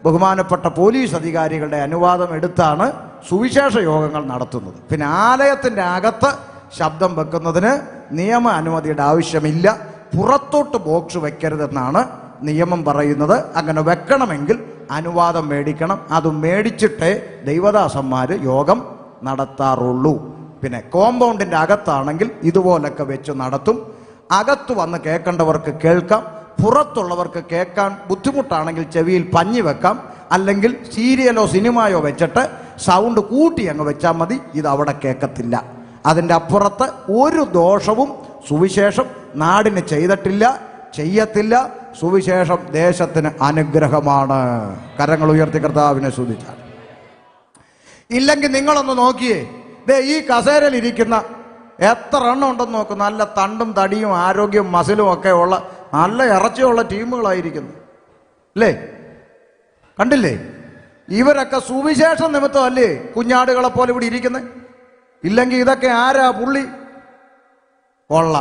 ബഹുമാനപ്പെട്ട പോലീസ് അധികാരികളുടെ അനുവാദം എടുത്താണ് സുവിശേഷ യോഗങ്ങൾ നടത്തുന്നത്. പിന്നെ ആലയത്തിൻ്റെ അകത്ത് ശബ്ദം വെക്കുന്നതിന് നിയമ അനുമതിയുടെ ആവശ്യമില്ല. പുറത്തോട്ട് ബോക്സ് വെക്കരുതെന്നാണ് നിയമം പറയുന്നത്. അങ്ങനെ വെക്കണമെങ്കിൽ അനുവാദം മേടിക്കണം. അത് മേടിച്ചിട്ടേ ദൈവദാസന്മാർ യോഗം നടത്താറുള്ളൂ. പിന്നെ കോമ്പൗണ്ടിൻ്റെ അകത്താണെങ്കിൽ ഇതുപോലൊക്കെ വെച്ച് നടത്തും. അകത്ത് വന്ന് കേൾക്കേണ്ടവർക്ക് കേൾക്കാം. പുറത്തുള്ളവർക്ക് കേൾക്കാൻ ബുദ്ധിമുട്ടാണെങ്കിൽ ചെവിയിൽ പഞ്ഞി വെക്കാം. അല്ലെങ്കിൽ സീരിയലോ സിനിമയോ വെച്ചിട്ട് സൗണ്ട് കൂട്ടി അങ്ങ് വെച്ചാൽ മതി. ഇത് അവിടെ കേൾക്കത്തില്ല. അതിൻ്റെ അപ്പുറത്ത് ഒരു ദോഷവും സുവിശേഷം നാടിന് ചെയ്തിട്ടില്ല, ചെയ്യത്തില്ല. സുവിശേഷം ദേശത്തിന് അനുഗ്രഹമാണ്. കരങ്ങൾ ഉയർത്തി കർത്താവിനെ സ്തുതിച്ചാൽ. ഇല്ലെങ്കിൽ നിങ്ങളൊന്ന് നോക്കിയേ, ഈ കസേരയിൽ ഇരിക്കുന്ന എത്ര എണ്ണം ഉണ്ടെന്ന് നോക്കും. നല്ല തണ്ടും തടിയും ആരോഗ്യവും മസിലും ഒക്കെ ഉള്ള നല്ല ഇറച്ചിയുള്ള ടീമുകളായിരിക്കുന്നു അല്ലേ? കണ്ടില്ലേ? ഇവരൊക്കെ സുവിശേഷ നിമിത്തമല്ലേ കുഞ്ഞാടുകളെ പോലെ ഇവിടെ ഇരിക്കുന്നത്? ഇല്ലെങ്കിൽ ഇതൊക്കെ ആരാ പുള്ളി കൊള്ള?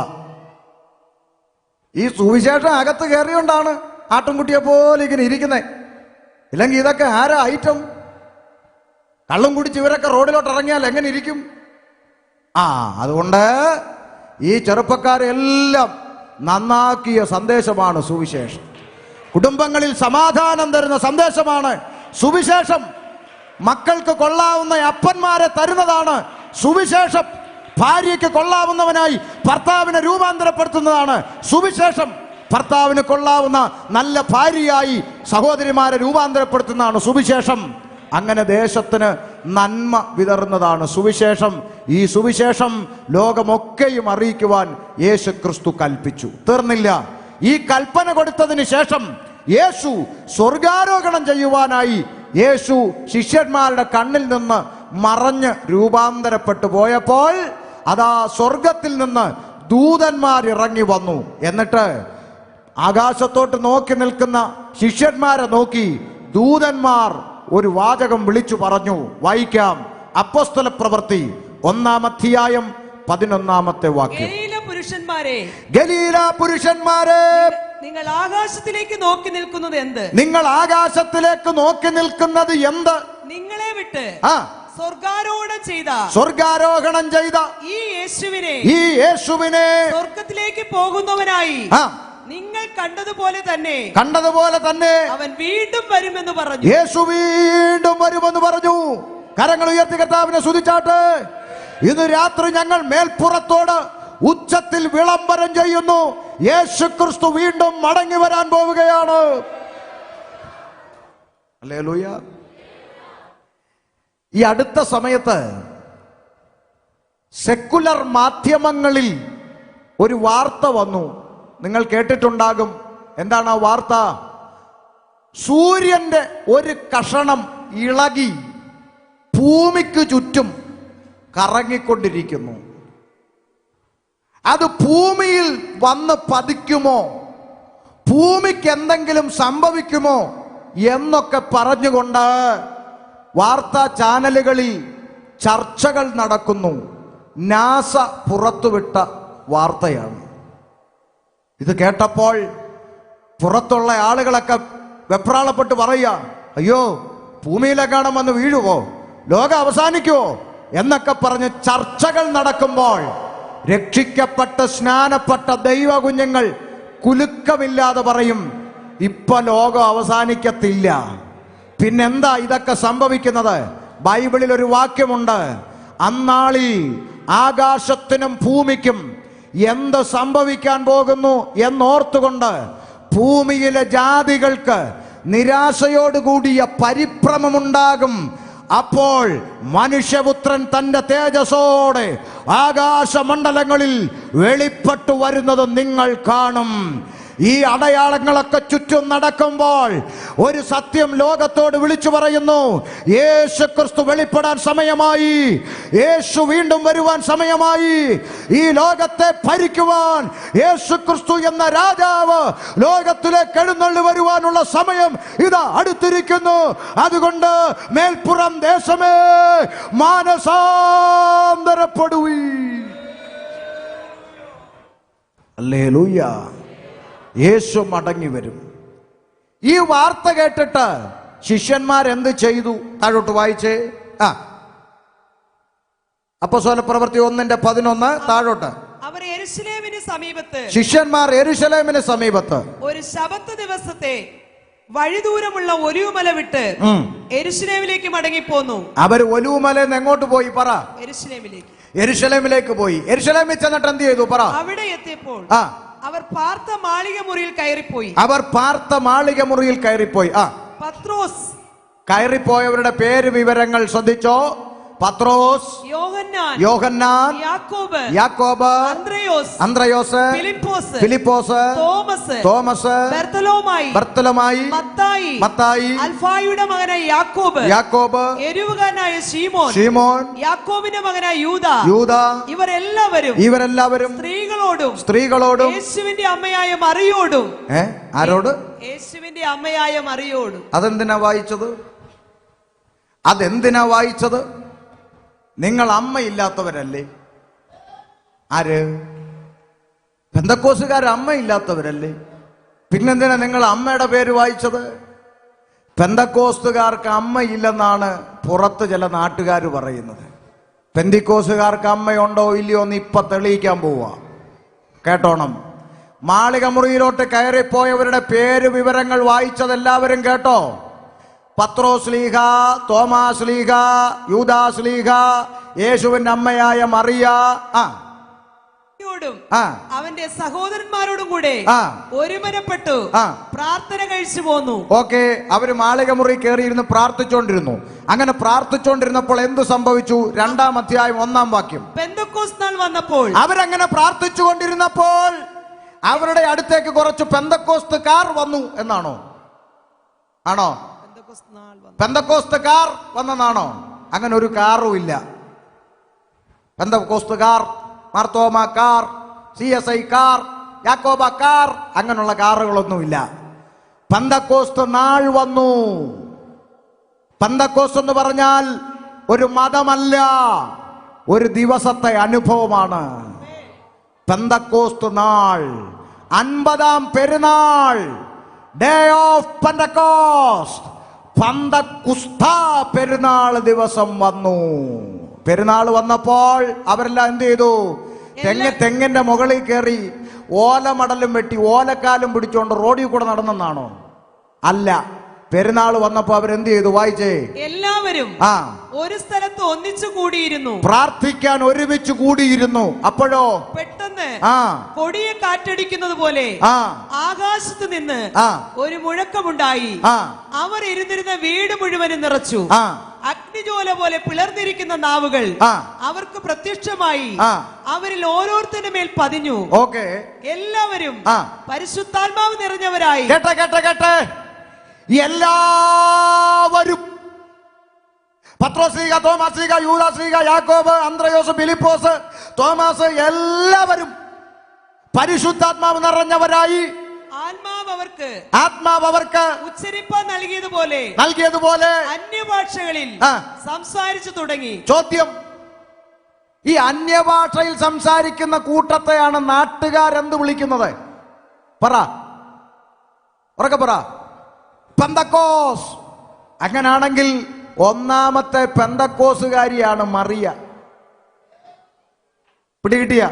ഈ സുവിശേഷം അകത്ത് കയറിയോണ്ടാണ് ആട്ടുംകുട്ടിയെ പോലെ ഇങ്ങനെ ഇരിക്കുന്നത്. ഇല്ലെങ്കിൽ ഇതൊക്കെ ആരാ ഐറ്റം? കള്ളും കുടിച്ച് ഇവരൊക്കെ റോഡിലോട്ട് ഇറങ്ങിയാൽ എങ്ങനെ ഇരിക്കും? അതുകൊണ്ട് ഈ ചെറുപ്പക്കാരെല്ലാം നന്നാക്കിയ സന്ദേശമാണ് സുവിശേഷം. കുടുംബങ്ങളിൽ സമാധാനം തരുന്ന സന്ദേശമാണ് സുവിശേഷം. മക്കൾക്ക് കൊള്ളാവുന്ന അപ്പന്മാരെ തരുന്നതാണ് സുവിശേഷം. ഭാര്യയ്ക്ക് കൊള്ളാവുന്നവനായി ഭർത്താവിനെ രൂപാന്തരപ്പെടുത്തുന്നതാണ് സുവിശേഷം. ഭർത്താവിന് കൊള്ളാവുന്ന നല്ല ഭാര്യയായി സഹോദരിമാരെ രൂപാന്തരപ്പെടുത്തുന്നതാണ് സുവിശേഷം. അങ്ങനെ ദേശത്തിന് നന്മ വിതറുന്നതാണ് സുവിശേഷം. ഈ സുവിശേഷം ലോകമൊക്കെയും അറിയിക്കുവാൻ യേശു ക്രിസ്തു കൽപ്പിച്ചു. തീർന്നില്ല. ഈ കൽപ്പന കൊടുത്തതിന് ശേഷം യേശു സ്വർഗാരോഹണം ചെയ്യുവാനായി യേശു ശിഷ്യന്മാരുടെ കണ്ണിൽ നിന്ന് മറഞ്ഞ് രൂപാന്തരപ്പെട്ടു പോയപ്പോൾ അതാ സ്വർഗത്തിൽ നിന്ന് ദൂതന്മാർ ഇറങ്ങി വന്നു. എന്നിട്ട് ആകാശത്തോട്ട് നോക്കി നിൽക്കുന്ന ശിഷ്യന്മാരെ നോക്കി ദൂതന്മാർ ഒരു വാചകം വിളിച്ചു പറഞ്ഞു. വായിക്കാം. അപ്പോസ്തല പ്രവൃത്തി 1-ാം അധ്യായം 11-ാമത്തെ വാക്യം. ഗലീല പുരുഷന്മാരെ, നിങ്ങൾ ആകാശത്തിലേക്ക് നോക്കി നിൽക്കുന്നത് എന്ത്? നിങ്ങൾ ആകാശത്തിലേക്ക് നോക്കി നിൽക്കുന്നത് എന്ത്? നിങ്ങളെ വിട്ട് സ്വർഗാരോഹണം ചെയ്ത ഈ യേശുവിനെ സ്വർഗത്തിലേക്ക് പോകുന്നവനായി നിങ്ങൾ കണ്ടതുപോലെ തന്നെ അവൻ വീണ്ടും വരുമെന്ന് പറഞ്ഞു. യേശു വീണ്ടും വരുമെന്ന് പറഞ്ഞു. കരങ്ങൾ ഉയർത്തി കർത്താവിനെ സ്തുതിച്ചാട്ടെ. ഇന്ന് രാത്രി ഞങ്ങൾ മേൽപ്പുറത്തോട് ഉച്ചത്തിൽ വിളംബരം ചെയ്യുന്നു. യേശു ക്രിസ്തു വീണ്ടും മടങ്ങി വരാൻ പോവുകയാണ്. ഹല്ലേലൂയ. ഈ അടുത്ത സമയത്ത് സെക്കുലർ മാധ്യമങ്ങളിൽ ഒരു വാർത്ത വന്നു. നിങ്ങൾ കേട്ടിട്ടുണ്ടാകും. എന്താണ് ആ വാർത്ത? സൂര്യന്റെ ഒരു കഷണം ഇളകി ഭൂമിക്ക് ചുറ്റും കറങ്ങിക്കൊണ്ടിരിക്കുന്നു. അത് ഭൂമിയിൽ വന്ന് പതിക്കുമോ, ഭൂമിക്ക് എന്തെങ്കിലും സംഭവിക്കുമോ എന്നൊക്കെ പറഞ്ഞുകൊണ്ട് വാർത്താ ചാനലുകളിൽ ചർച്ചകൾ നടക്കുന്നു. നാസ പുറത്തുവിട്ട വാർത്തയാണ്. ഇത് കേട്ടപ്പോൾ പുറത്തുള്ള ആളുകളൊക്കെ വെപ്രാളപ്പെട്ട് പറയുക, അയ്യോ ഭൂമിയിലെങ്ങാനും വന്ന് വീഴുവോ, ലോകം അവസാനിക്കുവോ എന്നൊക്കെ പറഞ്ഞ് ചർച്ചകൾ നടക്കുമ്പോൾ രക്ഷിക്കപ്പെട്ട് സ്നാനപ്പെട്ട ദൈവ കുഞ്ഞുങ്ങൾ കുലുക്കമില്ലാതെ പറയും, ഇപ്പൊ ലോകം അവസാനിക്കത്തില്ല. പിന്നെന്താ ഇതൊക്കെ സംഭവിക്കുന്നത്? ബൈബിളിൽ ഒരു വാക്യമുണ്ട്, അന്നാളിൽ ആകാശത്തിനും ഭൂമിക്കും എന്ത് സംഭവിക്കാൻ പോകുന്നു എന്നോർത്തുകൊണ്ട് ഭൂമിയിലെ ജാതികൾക്ക് നിരാശയോടുകൂടിയ പരിഭ്രമമുണ്ടാകും. അപ്പോൾ മനുഷ്യപുത്രൻ തന്റെ തേജസ്സോടെ ആകാശമണ്ഡലങ്ങളിൽ വെളിപ്പെട്ടു വരുന്നത് നിങ്ങൾ കാണും. ഈ അടയാളങ്ങളൊക്കെ ചുറ്റും നടക്കുമ്പോൾ ഒരു സത്യം ലോകത്തോട് വിളിച്ചു പറയുന്നു: യേശു ക്രിസ്തു വെളിപ്പെടാൻ സമയമായി, യേശു വീണ്ടും വരുവാൻ സമയമായി. ഈ ലോകത്തെ ഭരിക്കുവാൻ യേശു ക്രിസ്തു എന്ന രാജാവ് ലോകത്തിലേക്ക് എഴുന്നള്ളി വരുവാനുള്ള സമയം ഇതാ അടുത്തിരിക്കുന്നു. അതുകൊണ്ട് മേൽപ്പുറം ദേശമേ മാനസാന്തരപ്പെടുവീൻ. ഹല്ലേലൂയ. യേശു മടങ്ങി വരും. ഈ വാർത്ത കേട്ടിട്ട് ശിഷ്യന്മാരെന്ത് ചെയ്തു? താഴോട്ട് വായിച്ചേ. അപ്പോസ്തലപ്രവൃത്തി 1:11 താഴോട്ട്. അവർ യെരൂശലേമിന് സമീപത്ത്, ശിഷ്യന്മാർ യെരൂശലേമിന് സമീപത്ത് ഒരു ശബത്ത് ദിവസത്തെ വഴിദൂരമുള്ള ഒലിവുമല വിട്ട് യെരൂശലേമിലേക്ക് മടങ്ങിപ്പോന്നു. അവർ ഒലിവുമലയിൽ നിന്ന് എങ്ങോട്ട് പോയി? പറ. യെരൂശലേമിലേക്ക് പോയി. യെരൂശലേമിൽ ചെന്നിട്ട് എന്ത് ചെയ്തു? പറ. അവിടെ എത്തിയപ്പോൾ അവർ പാർത്ത മാളിക മുറിയിൽ കയറിപ്പോയി. പത്രോസ്, കയറിപ്പോയവരുടെ പേര് വിവരങ്ങൾ ശ്രദ്ധിച്ചോ. പത്രോസ്, യോഹന്നാൻ, യാക്കോബ്, അന്ത്രയോസ്, ഫിലിപ്പോസ്, തോമസ്, ബർത്തലോമായി, മത്തായി, അൽഫായുടെ മകനായ യാക്കോബ്, എരിവുകാരനായ ശീമോൻ, യാക്കോബിന്റെ മകനായ യൂദ, ഇവരെല്ലാവരും സ്ത്രീകളോടും യേശുവിന്റെ അമ്മയായ മറിയോടും. ആരോട്? യേശുവിന്റെ അമ്മയായ മറിയോടും. അതെന്തിനാ വായിച്ചത്? നിങ്ങൾ അമ്മയില്ലാത്തവരല്ലേ? ആര്? പെന്തക്കോസുകാർ അമ്മയില്ലാത്തവരല്ലേ? പിന്നെന്തിനാ നിങ്ങൾ അമ്മയുടെ പേര് വായിച്ചത്? പെന്തക്കോസ്തുകാർക്ക് അമ്മയില്ലെന്നാണ് പുറത്ത് ചില നാട്ടുകാർ പറയുന്നത്. പെന്തിക്കോസുകാർക്ക് അമ്മയുണ്ടോ ഇല്ലയോ എന്ന് ഇപ്പൊ തെളിയിക്കാൻ പോവാ. കേട്ടോണം. മാളിക മുറിയിലോട്ട് കയറിപ്പോയവരുടെ പേര് വിവരങ്ങൾ വായിച്ചത് എല്ലാവരും കേട്ടോ. പത്രോസ് ലീഹ, തോമാസ് ലീഹ, യൂദാസ് ലീഹ, യേശുവിന്റെ അമ്മയായ മറിയ, അവന്റെ സഹോദരന്മാരോടും കൂടെ ഒരുമനപ്പെട്ടു പ്രാർത്ഥന കഴിച്ചു പോന്നു. ഓക്കെ, അവര് മാളിക മുറി കയറിയിരുന്ന് പ്രാർത്ഥിച്ചോണ്ടിരുന്നു. അങ്ങനെ പ്രാർത്ഥിച്ചോണ്ടിരുന്നപ്പോൾ എന്ത് സംഭവിച്ചു? 2-ാം അധ്യായം 1-ാം വാക്യം. പെന്തക്കോസ്ത് നാൾ വന്നപ്പോൾ, അവരങ്ങനെ പ്രാർത്ഥിച്ചുകൊണ്ടിരുന്നപ്പോൾ അവരുടെ അടുത്തേക്ക് കുറച്ച് പെന്തക്കോസ്തുകാർ വന്നു എന്നാണോ? ആണോ? പെന്തക്കോസ്തുകാർ വന്നെന്നാണോ? അങ്ങനെ ഒരു കാറും ഇല്ല. പെന്തക്കോസ്തുകാർ, മാർത്തോമാക്കാർ, CSI കാർ, യാക്കോബക്കാർ, അങ്ങനെയുള്ള കാറുകളൊന്നുമില്ല. പെന്തക്കോസ്ത് നാൾ വന്നു. പെന്തക്കോസ്ത് എന്ന് പറഞ്ഞാൽ ഒരു മതമല്ല, ഒരു ദിവസത്തെ അനുഭവമാണ്. പെന്തക്കോസ്ത് നാൾ, 50-ാം പെരുന്നാൾ, ഡേ ഓഫ് പെന്തക്കോസ്റ്റ്, പെന്തക്കുസ്ത പെരുന്നാൾ ദിവസം വന്നു. പെരുന്നാൾ വന്നപ്പോൾ അവരെല്ലാം എന്ത് ചെയ്തു? തെങ്ങിന്റെ മുകളിൽ കയറി ഓലമടലും വെട്ടി ഓലക്കാലും പിടിച്ചുകൊണ്ട് റോഡിൽ കൂടെ നടന്നെന്നാണോ? അല്ല. പെരുന്നാൾ വന്നപ്പോ അവരെന്ത് ചെയ്തു? വായിച്ചേ. എല്ലാവരും ഒരു സ്ഥലത്ത് ഒന്നിച്ചു കൂടിയിരുന്നു, പ്രാർത്ഥിക്കാൻ ഒരുമിച്ച് കൂടിയിരുന്നു. അപ്പോഴോ പെട്ടെന്ന് കൊടിയ കാറ്റടിക്കുന്നത് പോലെ ആകാശത്ത് നിന്ന് ഒരു മുഴക്കമുണ്ടായി. അവർ ഇരുന്നിരുന്ന വീട് മുഴുവനും നിറച്ചു. അഗ്നിജ്വാല പോലെ പിളർന്നിരിക്കുന്ന നാവുകൾ അവർക്ക് പ്രത്യക്ഷമായി. അവരിൽ ഓരോരുത്തരുടെ മേൽ പതിഞ്ഞു. ഓക്കെ, എല്ലാവരും പരിശുദ്ധാത്മാവ് നിറഞ്ഞവരായി. കേട്ടെ, എല്ലാവരും, പത്രോസ് ലീഗ, തോമാസ് ലീഗ, യൂദാസ് ലീഗ, യാക്കോബ്, അന്ത്രയോസ്, ഫിലിപ്പോസ്, തോമസ്, എല്ലാവരും പരിശുദ്ധാത്മാവ് നിറഞ്ഞവരായി. ആത്മാവ് അവർക്ക് ഉച്ചരിപ്പാൻ നൽകിയതുപോലെ അന്യഭാഷകളിൽ സംസാരിച്ചു തുടങ്ങി. ചോദ്യം: ഈ അന്യഭാഷയിൽ സംസാരിക്കുന്ന കൂട്ടത്തെയാണ് നാട്ടുകാരെന്ത് വിളിക്കുന്നത്? പറ, ഉറക്കെ പറ. പെന്തക്കോസ്. അങ്ങനാണെങ്കിൽ ഒന്നാമത്തെ പെന്തക്കോസുകാരിയാണ് മറിയ. പിടികിട്ടിയ?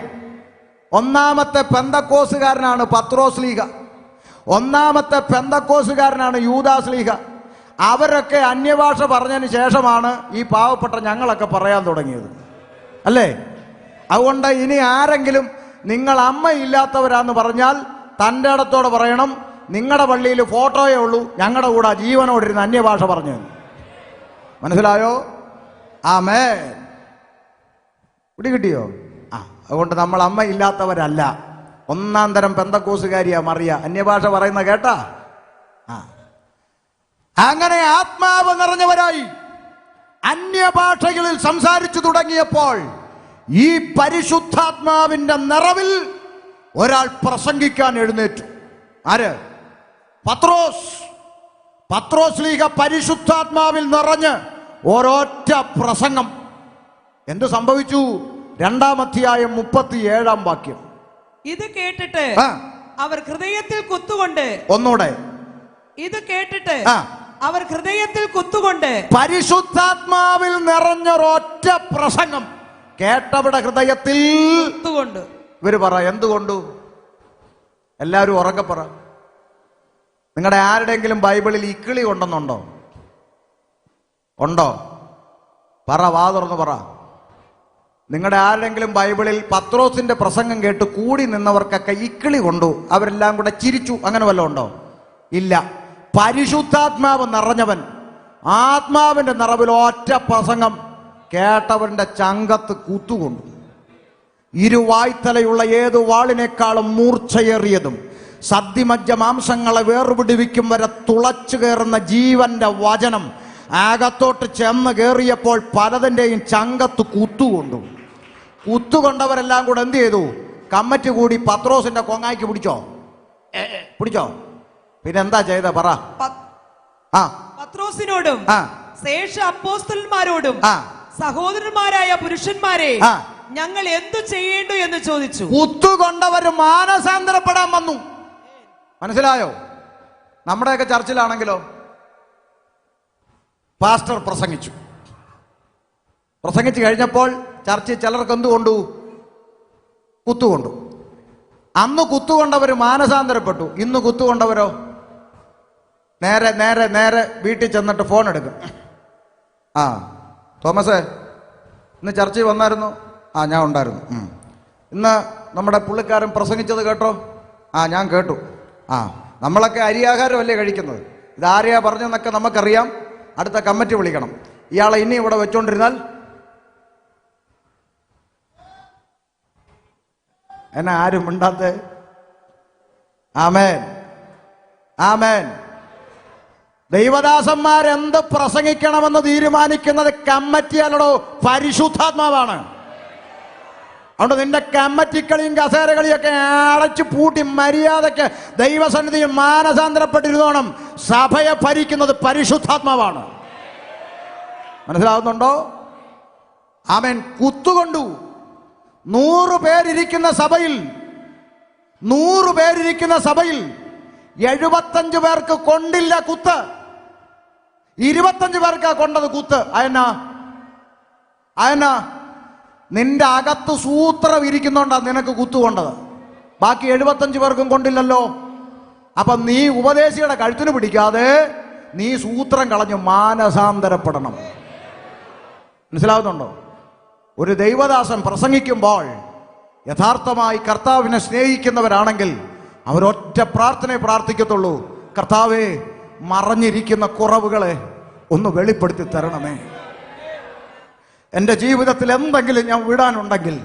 ഒന്നാമത്തെ പെന്തക്കോസുകാരനാണ് പത്രോസ് ലീഗ. ഒന്നാമത്തെ പെന്തക്കോസുകാരനാണ് യൂദാസ് ലീഗ. അവരൊക്കെ അന്യഭാഷ പറഞ്ഞതിന് ശേഷമാണ് ഈ പാവപ്പെട്ട ഞങ്ങളൊക്കെ പറയാൻ തുടങ്ങിയത്, അല്ലേ? അതുകൊണ്ട് ഇനി ആരെങ്കിലും നിങ്ങൾ അമ്മയില്ലാത്തവരാന്ന് പറഞ്ഞാൽ തൻ്റെ ഇടത്തോടെ പറയണം, നിങ്ങളുടെ പള്ളിയിൽ ഫോട്ടോയേ ഉള്ളൂ, ഞങ്ങളുടെ കൂടെ ജീവനോടിരുന്ന് അന്യഭാഷ പറഞ്ഞു. മനസ്സിലായോ? ആമേൻ. പിടി കിട്ടിയോ? അതുകൊണ്ട് നമ്മൾ അമ്മ ഇല്ലാത്തവരല്ല. ഒന്നാം തരം പെന്തക്കോസുകാരിയാ മറിയ, അന്യഭാഷ പറയുന്ന കേട്ടാ. അങ്ങനെ ആത്മാവ് നിറഞ്ഞവരായി അന്യഭാഷകളിൽ സംസാരിച്ചു തുടങ്ങിയപ്പോൾ ഈ പരിശുദ്ധാത്മാവിന്റെ നിറവിൽ ഒരാൾ പ്രസംഗിക്കാൻ എഴുന്നേറ്റു. ആര്? പത്രോസ്. പത്രോസ് ലീഗ പരിശുദ്ധാത്മാവിൽ നിറഞ്ഞ് ഒരൊറ്റ പ്രസംഗം. എന്ത് സംഭവിച്ചു? 2-ാം അധ്യായം 37-ാം വാക്യം. ഇത് കേട്ടിട്ട് അവർ ഹൃദയത്തിൽ കുത്തുകൊണ്ട്. ഒന്നൂടെ. ഇത് കേട്ടിട്ട് അവർ ഹൃദയത്തിൽ കുത്തുകൊണ്ട്. പരിശുദ്ധാത്മാവിൽ നിറഞ്ഞൊരൊറ്റ പ്രസംഗം കേട്ടവിടെ ഹൃദയത്തിൽ കുത്തുകൊണ്ട്. ഇവര് പറ, എന്തുകൊണ്ടു? എല്ലാവരും ഉറക്കെ പറ. നിങ്ങളുടെ ആരുടെയെങ്കിലും ബൈബിളിൽ ഇക്കിളി കൊണ്ടെന്നുണ്ടോ? ഉണ്ടോ? പറ, വാ തുറന്ന് പറ. നിങ്ങളുടെ ആരുടെയെങ്കിലും ബൈബിളിൽ പത്രോസിന്റെ പ്രസംഗം കേട്ട് കൂടി നിന്നവർക്കൊക്കെ ഇക്കിളി കൊണ്ടു, അവരെല്ലാം കൂടെ ചിരിച്ചു, അങ്ങനെ വല്ലതും ഉണ്ടോ? ഇല്ല. പരിശുദ്ധാത്മാവ് നിറഞ്ഞവൻ, ആത്മാവിന്റെ നിറവിൽ ഒറ്റ പ്രസംഗം കേട്ടവന്റെ ചങ്കത്ത് കൂത്തുകൊണ്ടു. ഇരുവായ്ത്തലയുള്ള ഏതു വാളിനേക്കാളും മൂർച്ചയേറിയതും സദ്യമജ്ജ മാംസങ്ങളെ വേർപിടിവിക്കും വരെ തുളച്ചു കയറുന്ന ജീവന്റെ വചനം അകത്തോട്ട് ചെന്ന് കയറിയപ്പോൾ പലതിൻ്റെയും ചങ്കത്ത് കുത്തുകൊണ്ടു. കുത്തുകൊണ്ടവരെല്ലാം കൂടെ എന്ത് ചെയ്തു? കമ്മിറ്റി കൂടി പത്രോസിന്റെ കൊങ്ങായിക്ക് പിടിച്ചോ? പിടിച്ചോ? പിന്നെ എന്താ ചെയ്ത? പറ. പത്രോസിനോടും ശേഷ അപ്പോസ്തലന്മാരോടും സഹോദരന്മാരായ പുരുഷന്മാരെ, ഞങ്ങൾ എന്തു ചെയ്യേണ്ടു എന്ന് ചോദിച്ചു. കുത്തുകൊണ്ടവർ മാനസാന്തരപ്പെടാൻ വന്നു. മനസ്സിലായോ? നമ്മുടെയൊക്കെ ചർച്ചിലാണെങ്കിലോ പാസ്റ്റർ പ്രസംഗിച്ചു. പ്രസംഗിച്ചു കഴിഞ്ഞപ്പോൾ ചർച്ചിൽ ചിലർക്ക് എന്തുകൊണ്ടു? കുത്തുകൊണ്ടു. അന്ന് കുത്തുകൊണ്ടവർ മാനസാന്തരപ്പെട്ടു. ഇന്ന് കുത്തുകൊണ്ടവരോ നേരെ നേരെ നേരെ വീട്ടിൽ ചെന്നിട്ട് ഫോൺ എടുക്കും. തോമസേ, ഇന്ന് ചർച്ചയിൽ വന്നായിരുന്നു? ഞാൻ ഉണ്ടായിരുന്നു. ഇന്ന് നമ്മുടെ പുള്ളിക്കാരൻ പ്രസംഗിച്ചത് കേട്ടോ? ഞാൻ കേട്ടു. നമ്മളൊക്കെ അരിയാഹാരമല്ലേ കഴിക്കുന്നത്? ഇതാരെയാ പറഞ്ഞെന്നൊക്കെ നമുക്കറിയാം. അടുത്ത കമ്മിറ്റി വിളിക്കണം. ഇയാളെ ഇനി ഇവിടെ വെച്ചോണ്ടിരുന്നാൽ എന്നെ ആരും മിണ്ടാത്തെ? ആമേൻ, ആമേൻ. ദൈവദാസന്മാരെന്ത് പ്രസംഗിക്കണമെന്ന് തീരുമാനിക്കുന്നത് കമ്മിറ്റി അല്ലടോ, പരിശുദ്ധാത്മാവാണ്. അതുകൊണ്ട് നിന്റെ കമ്മിറ്റിക്കളിയും കസേരകളിയൊക്കെ അടച്ചു പൂട്ടി മര്യാദയ്ക്ക് ദൈവസന്നിധിയിൽ മാനസാന്തരപ്പെട്ടിരുന്നോണം. സഭയെ ഭരിക്കുന്നത് പരിശുദ്ധാത്മാവാണ്. മനസ്സിലാവുന്നുണ്ടോ? ആമേൻ. കുത്തുകൊണ്ടു. 100 പേരിരിക്കുന്ന സഭയിൽ 75 പേർക്ക് കൊണ്ടില്ല കുത്ത്. 25 പേർക്കാ കൊണ്ടത് കുത്ത്. അയനാ നിന്റെ അകത്ത് സൂത്രം ഇരിക്കുന്നുണ്ടാ നിനക്ക് കുത്തുകൊണ്ടത്. ബാക്കി 75 പേർക്കും കൊണ്ടില്ലല്ലോ. അപ്പൊ നീ ഉപദേശിയുടെ കഴുത്തിന് പിടിക്കാതെ നീ സൂത്രം കളഞ്ഞ് മാനസാന്തരപ്പെടണം. മനസ്സിലാവുന്നുണ്ടോ? ഒരു ദൈവദാസൻ പ്രസംഗിക്കുമ്പോൾ യഥാർത്ഥമായി കർത്താവിനെ സ്നേഹിക്കുന്നവരാണെങ്കിൽ അവരൊറ്റ പ്രാർത്ഥനയെ പ്രാർത്ഥിക്കത്തുള്ളൂ. കർത്താവേ, മറഞ്ഞിരിക്കുന്ന കുറവുകളെ ഒന്ന് വെളിപ്പെടുത്തി തരണമേ. എൻ്റെ ജീവിതത്തിൽ എന്തെങ്കിലും ഞാൻ വിടാനുണ്ടെങ്കിൽ,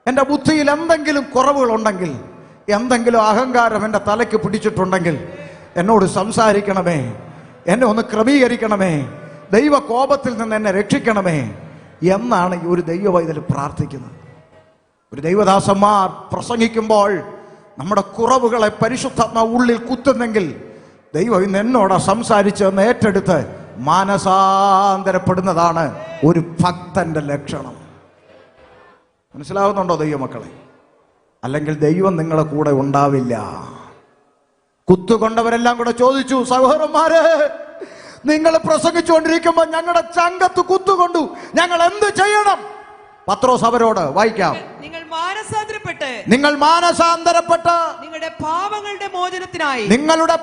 എൻ്റെ ബുദ്ധിയിൽ എന്തെങ്കിലും കുറവുകളുണ്ടെങ്കിൽ, എന്തെങ്കിലും അഹങ്കാരം എൻ്റെ തലയ്ക്ക് പിടിച്ചിട്ടുണ്ടെങ്കിൽ എന്നോട് സംസാരിക്കണമേ, എന്നെ ഒന്ന് ക്രമീകരിക്കണമേ, ദൈവ കോപത്തിൽ നിന്ന് എന്നെ രക്ഷിക്കണമേ എന്നാണ് ഈ ഒരു ദൈവവൈതൽ പ്രാർത്ഥിക്കുന്നത്. ഒരു ദൈവദാസന്മാർ പ്രസംഗിക്കുമ്പോൾ നമ്മുടെ കുറവുകളെ പരിശുദ്ധാത്മാവ് ഉള്ളിൽ കുത്തുന്നെങ്കിൽ ദൈവം ഇന്ന് എന്നോട് സംസാരിച്ചെന്ന് ഏറ്റെടുത്ത് മാനസാന്തരപ്പെടുന്നതാണ് ഒരു ഭക്തന്റെ ലക്ഷണം. മനസ്സിലാവുന്നുണ്ടോ ദൈവമക്കളെ? അല്ലെങ്കിൽ ദൈവം നിങ്ങളെ കൂടെ ഉണ്ടാവില്ല. കുത്തുകൊണ്ടവരെല്ലാം കൂടെ ചോദിച്ചു, സഹോദരന്മാരെ, നിങ്ങൾ പ്രസംഗിച്ചുകൊണ്ടിരിക്കുമ്പോൾ ഞങ്ങളുടെ ചങ്കത്ത് കുത്തുകൊണ്ടു, ഞങ്ങൾ എന്ത് ചെയ്യണം? പത്രോസ് അവരോട് വായിക്കാം. നിങ്ങൾ മാനസാന്തരപ്പെട്ട് നിങ്ങളുടെ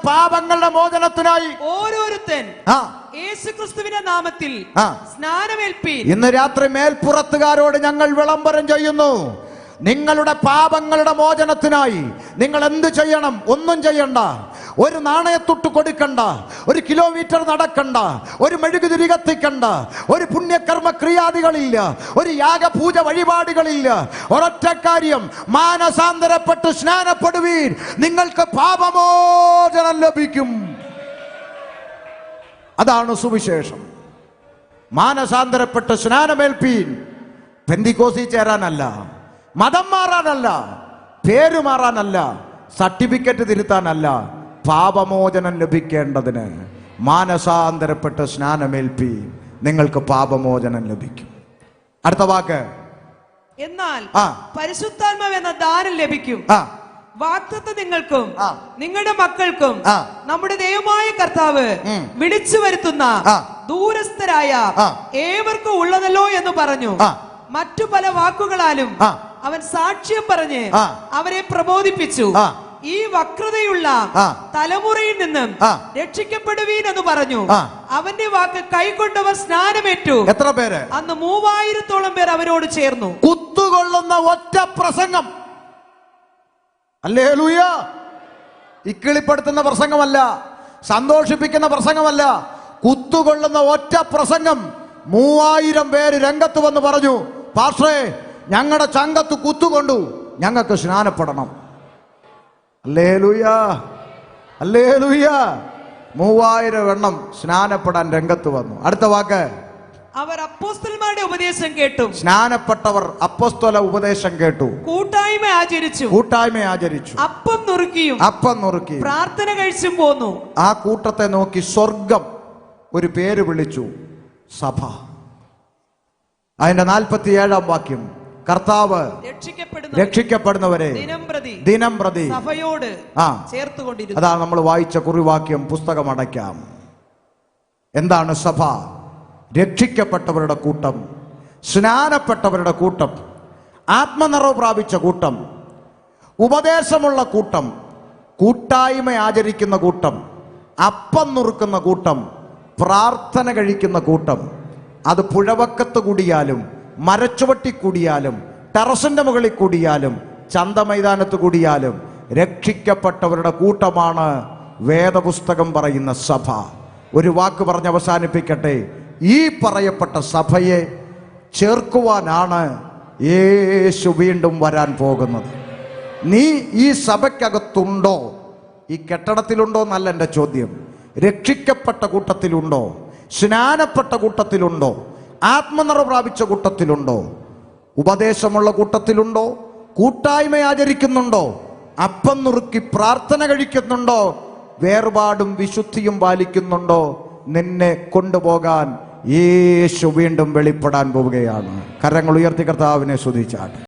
പാപങ്ങളുടെ മോചനത്തിനായി ഓരോരുത്തൻ യേശുക്രിസ്തുവിന്റെ നാമത്തിൽ സ്നാനമേൽപ്പീൻ. ഇന്ന് രാത്രി മേൽപ്പുറത്തുകാരോട് ഞങ്ങൾ വിളംബരം ചെയ്യുന്നു, നിങ്ങളുടെ പാപങ്ങളുടെ മോചനത്തിനായി നിങ്ങൾ എന്ത് ചെയ്യണം? ഒന്നും ചെയ്യണ്ട. ഒരു നാണയത്തുട്ട് കൊടുക്കണ്ട, ഒരു കിലോമീറ്റർ നടക്കണ്ട, ഒരു മെഴുകുതിരി കത്തിക്കണ്ട, ഒരു പുണ്യകർമ്മ ക്രിയാദികളില്ല, ഒരു യാഗപൂജ വഴിപാടുകളില്ല. ഒരൊറ്റ കാര്യം, മാനസാന്തരപ്പെട്ട് സ്നാനപ്പെടുവീൻ, നിങ്ങൾക്ക് പാപമോചനം ലഭിക്കും. അതാണ് സുവിശേഷം. മാനസാന്തരപ്പെട്ട് സ്നാനമേൽപ്പീൻ. പെന്തിക്കോസിൽ ചേരാനല്ല, മതം മാറാനല്ല, പേര് മാറാനല്ല, സർട്ടിഫിക്കറ്റ് തിരുത്താനല്ല, പാപമോചനം ലഭിക്കേണ്ടതിന് മാനസാന്തരപ്പെട്ട് സ്നാനമേൽപ്പീൻ, നിങ്ങൾക്ക് പാപമോചനം ലഭിക്കും. അടുത്ത വാക്ക്, എന്നാൽ പരിശുദ്ധാത്മാവ് എന്ന ദാനം ലഭിക്കും. വാഗ്ദത്തം നിങ്ങൾക്കും നിങ്ങളുടെ മക്കൾക്കും നമ്മുടെ ദൈവമായ കർത്താവ് വിളിച്ചു വരുത്തുന്ന ദൂരസ്ഥരായ ഏവർക്കും ഉള്ളതല്ലോ എന്ന് പറഞ്ഞു. മറ്റു പല വാക്കുകളാലും അവൻ സാക്ഷ്യം പറഞ്ഞ് അവരെ പ്രബോധിപ്പിച്ചു. ഈ വക്രതയുള്ള തലമുറയിൽ നിന്നും രക്ഷിക്കപ്പെടുവീൻ എന്ന് പറഞ്ഞു. അവന്റെ വാക്ക് കൈക്കൊണ്ടവർ സ്നാനമേറ്റു. എത്ര പേര്? അന്ന് 3000-ഓളം പേർ അവരോട് ചേർന്നു. കുത്തുകൊള്ളുന്ന ഒറ്റ പ്രസംഗം. ഹല്ലേലൂയ! ഇക്കിളിപ്പെടുത്തുന്ന പ്രസംഗമല്ല, സന്തോഷിപ്പിക്കുന്ന പ്രസംഗമല്ല, കുത്തുകൊള്ളുന്ന ഒറ്റ പ്രസംഗം. 3000 പേര് രംഗത്ത് വന്ന് പറഞ്ഞു, പാസ്റ്ററേ, ഞങ്ങളുടെ ചങ്കത്ത് കുത്തുകൊണ്ടു, ഞങ്ങൾക്ക് സ്നാനപ്പെടണം. Hallelujah, hallelujah! 3000 എണ്ണം സ്നാനപ്പെടാൻ രംഗത്ത് വന്നു. അടുത്ത വാക്ക്, അവർ അപ്പോസ്തലന്മാരുടെ ഉപദേശം കേട്ടു. സ്നാനപ്പെട്ടവർ അപ്പോസ്തല ഉപദേശം കേട്ടു. കൂട്ടായ്മ ആചരിച്ചു. കൂട്ടായ്മ ആചരിച്ചു. അപ്പം നുറുക്കിയും പ്രാർത്ഥന കഴിച്ചും പോന്നു. ആ കൂട്ടത്തെ നോക്കി സ്വർഗം ഒരു പേര് വിളിച്ചു, സഭ. അതിന്റെ 47-ാം വാക്യം, കർത്താവ് രക്ഷിക്കപ്പെടുന്നവരെ ദിനം പ്രതി സഭയോട് ചേർത്തുകൊണ്ടിരുന്നു. അതാണ് നമ്മൾ വായിച്ച കുറിവാക്യം. പുസ്തകം അടയ്ക്കാം. എന്താണ് സഭ? രക്ഷിക്കപ്പെട്ടവരുടെ കൂട്ടം, സ്നാനപ്പെട്ടവരുടെ കൂട്ടം, ആത്മനിറവ് പ്രാപിച്ച കൂട്ടം, ഉപദേശമുള്ള കൂട്ടം, കൂട്ടായ്മ ആചരിക്കുന്ന കൂട്ടം, അപ്പം നുറുക്കുന്ന കൂട്ടം, പ്രാർത്ഥന കഴിക്കുന്ന കൂട്ടം. അത് പുഴവക്കത്ത് കൂടിയാലും, മരച്ചുവട്ടി കൂടിയാലും, ടെറസിന്റെ മുകളിൽ കൂടിയാലും, ചന്ത മൈതാനത്ത് കൂടിയാലും, രക്ഷിക്കപ്പെട്ടവരുടെ കൂട്ടമാണ് വേദപുസ്തകം പറയുന്ന സഭ. ഒരു വാക്ക് പറഞ്ഞ് അവസാനിപ്പിക്കട്ടെ. ഈ പറയപ്പെട്ട സഭയെ ചേർക്കുവാനാണ് യേശു വീണ്ടും വരാൻ പോകുന്നത്. നീ ഈ സഭയ്ക്കകത്തുണ്ടോ? ഈ കെട്ടിടത്തിലുണ്ടോ എന്നല്ല എൻ്റെ ചോദ്യം. രക്ഷിക്കപ്പെട്ട കൂട്ടത്തിലുണ്ടോ? സ്നാനപ്പെട്ട കൂട്ടത്തിലുണ്ടോ? ആത്മനിറവ് പ്രാപിച്ച കൂട്ടത്തിലുണ്ടോ? ഉപദേശമുള്ള കൂട്ടത്തിലുണ്ടോ? കൂട്ടായ്മ ആചരിക്കുന്നുണ്ടോ? അപ്പം നുറുക്കി പ്രാർത്ഥന കഴിക്കുന്നുണ്ടോ? വേർപാടും വിശുദ്ധിയും പാലിക്കുന്നുണ്ടോ? നിന്നെ കൊണ്ടുപോകാൻ യേശു വീണ്ടും വെളിപ്പെടാൻ പോവുകയാണ്. കരങ്ങൾ ഉയർത്തി കർത്താവിനെ സ്തുതിച്ചാട്ടെ.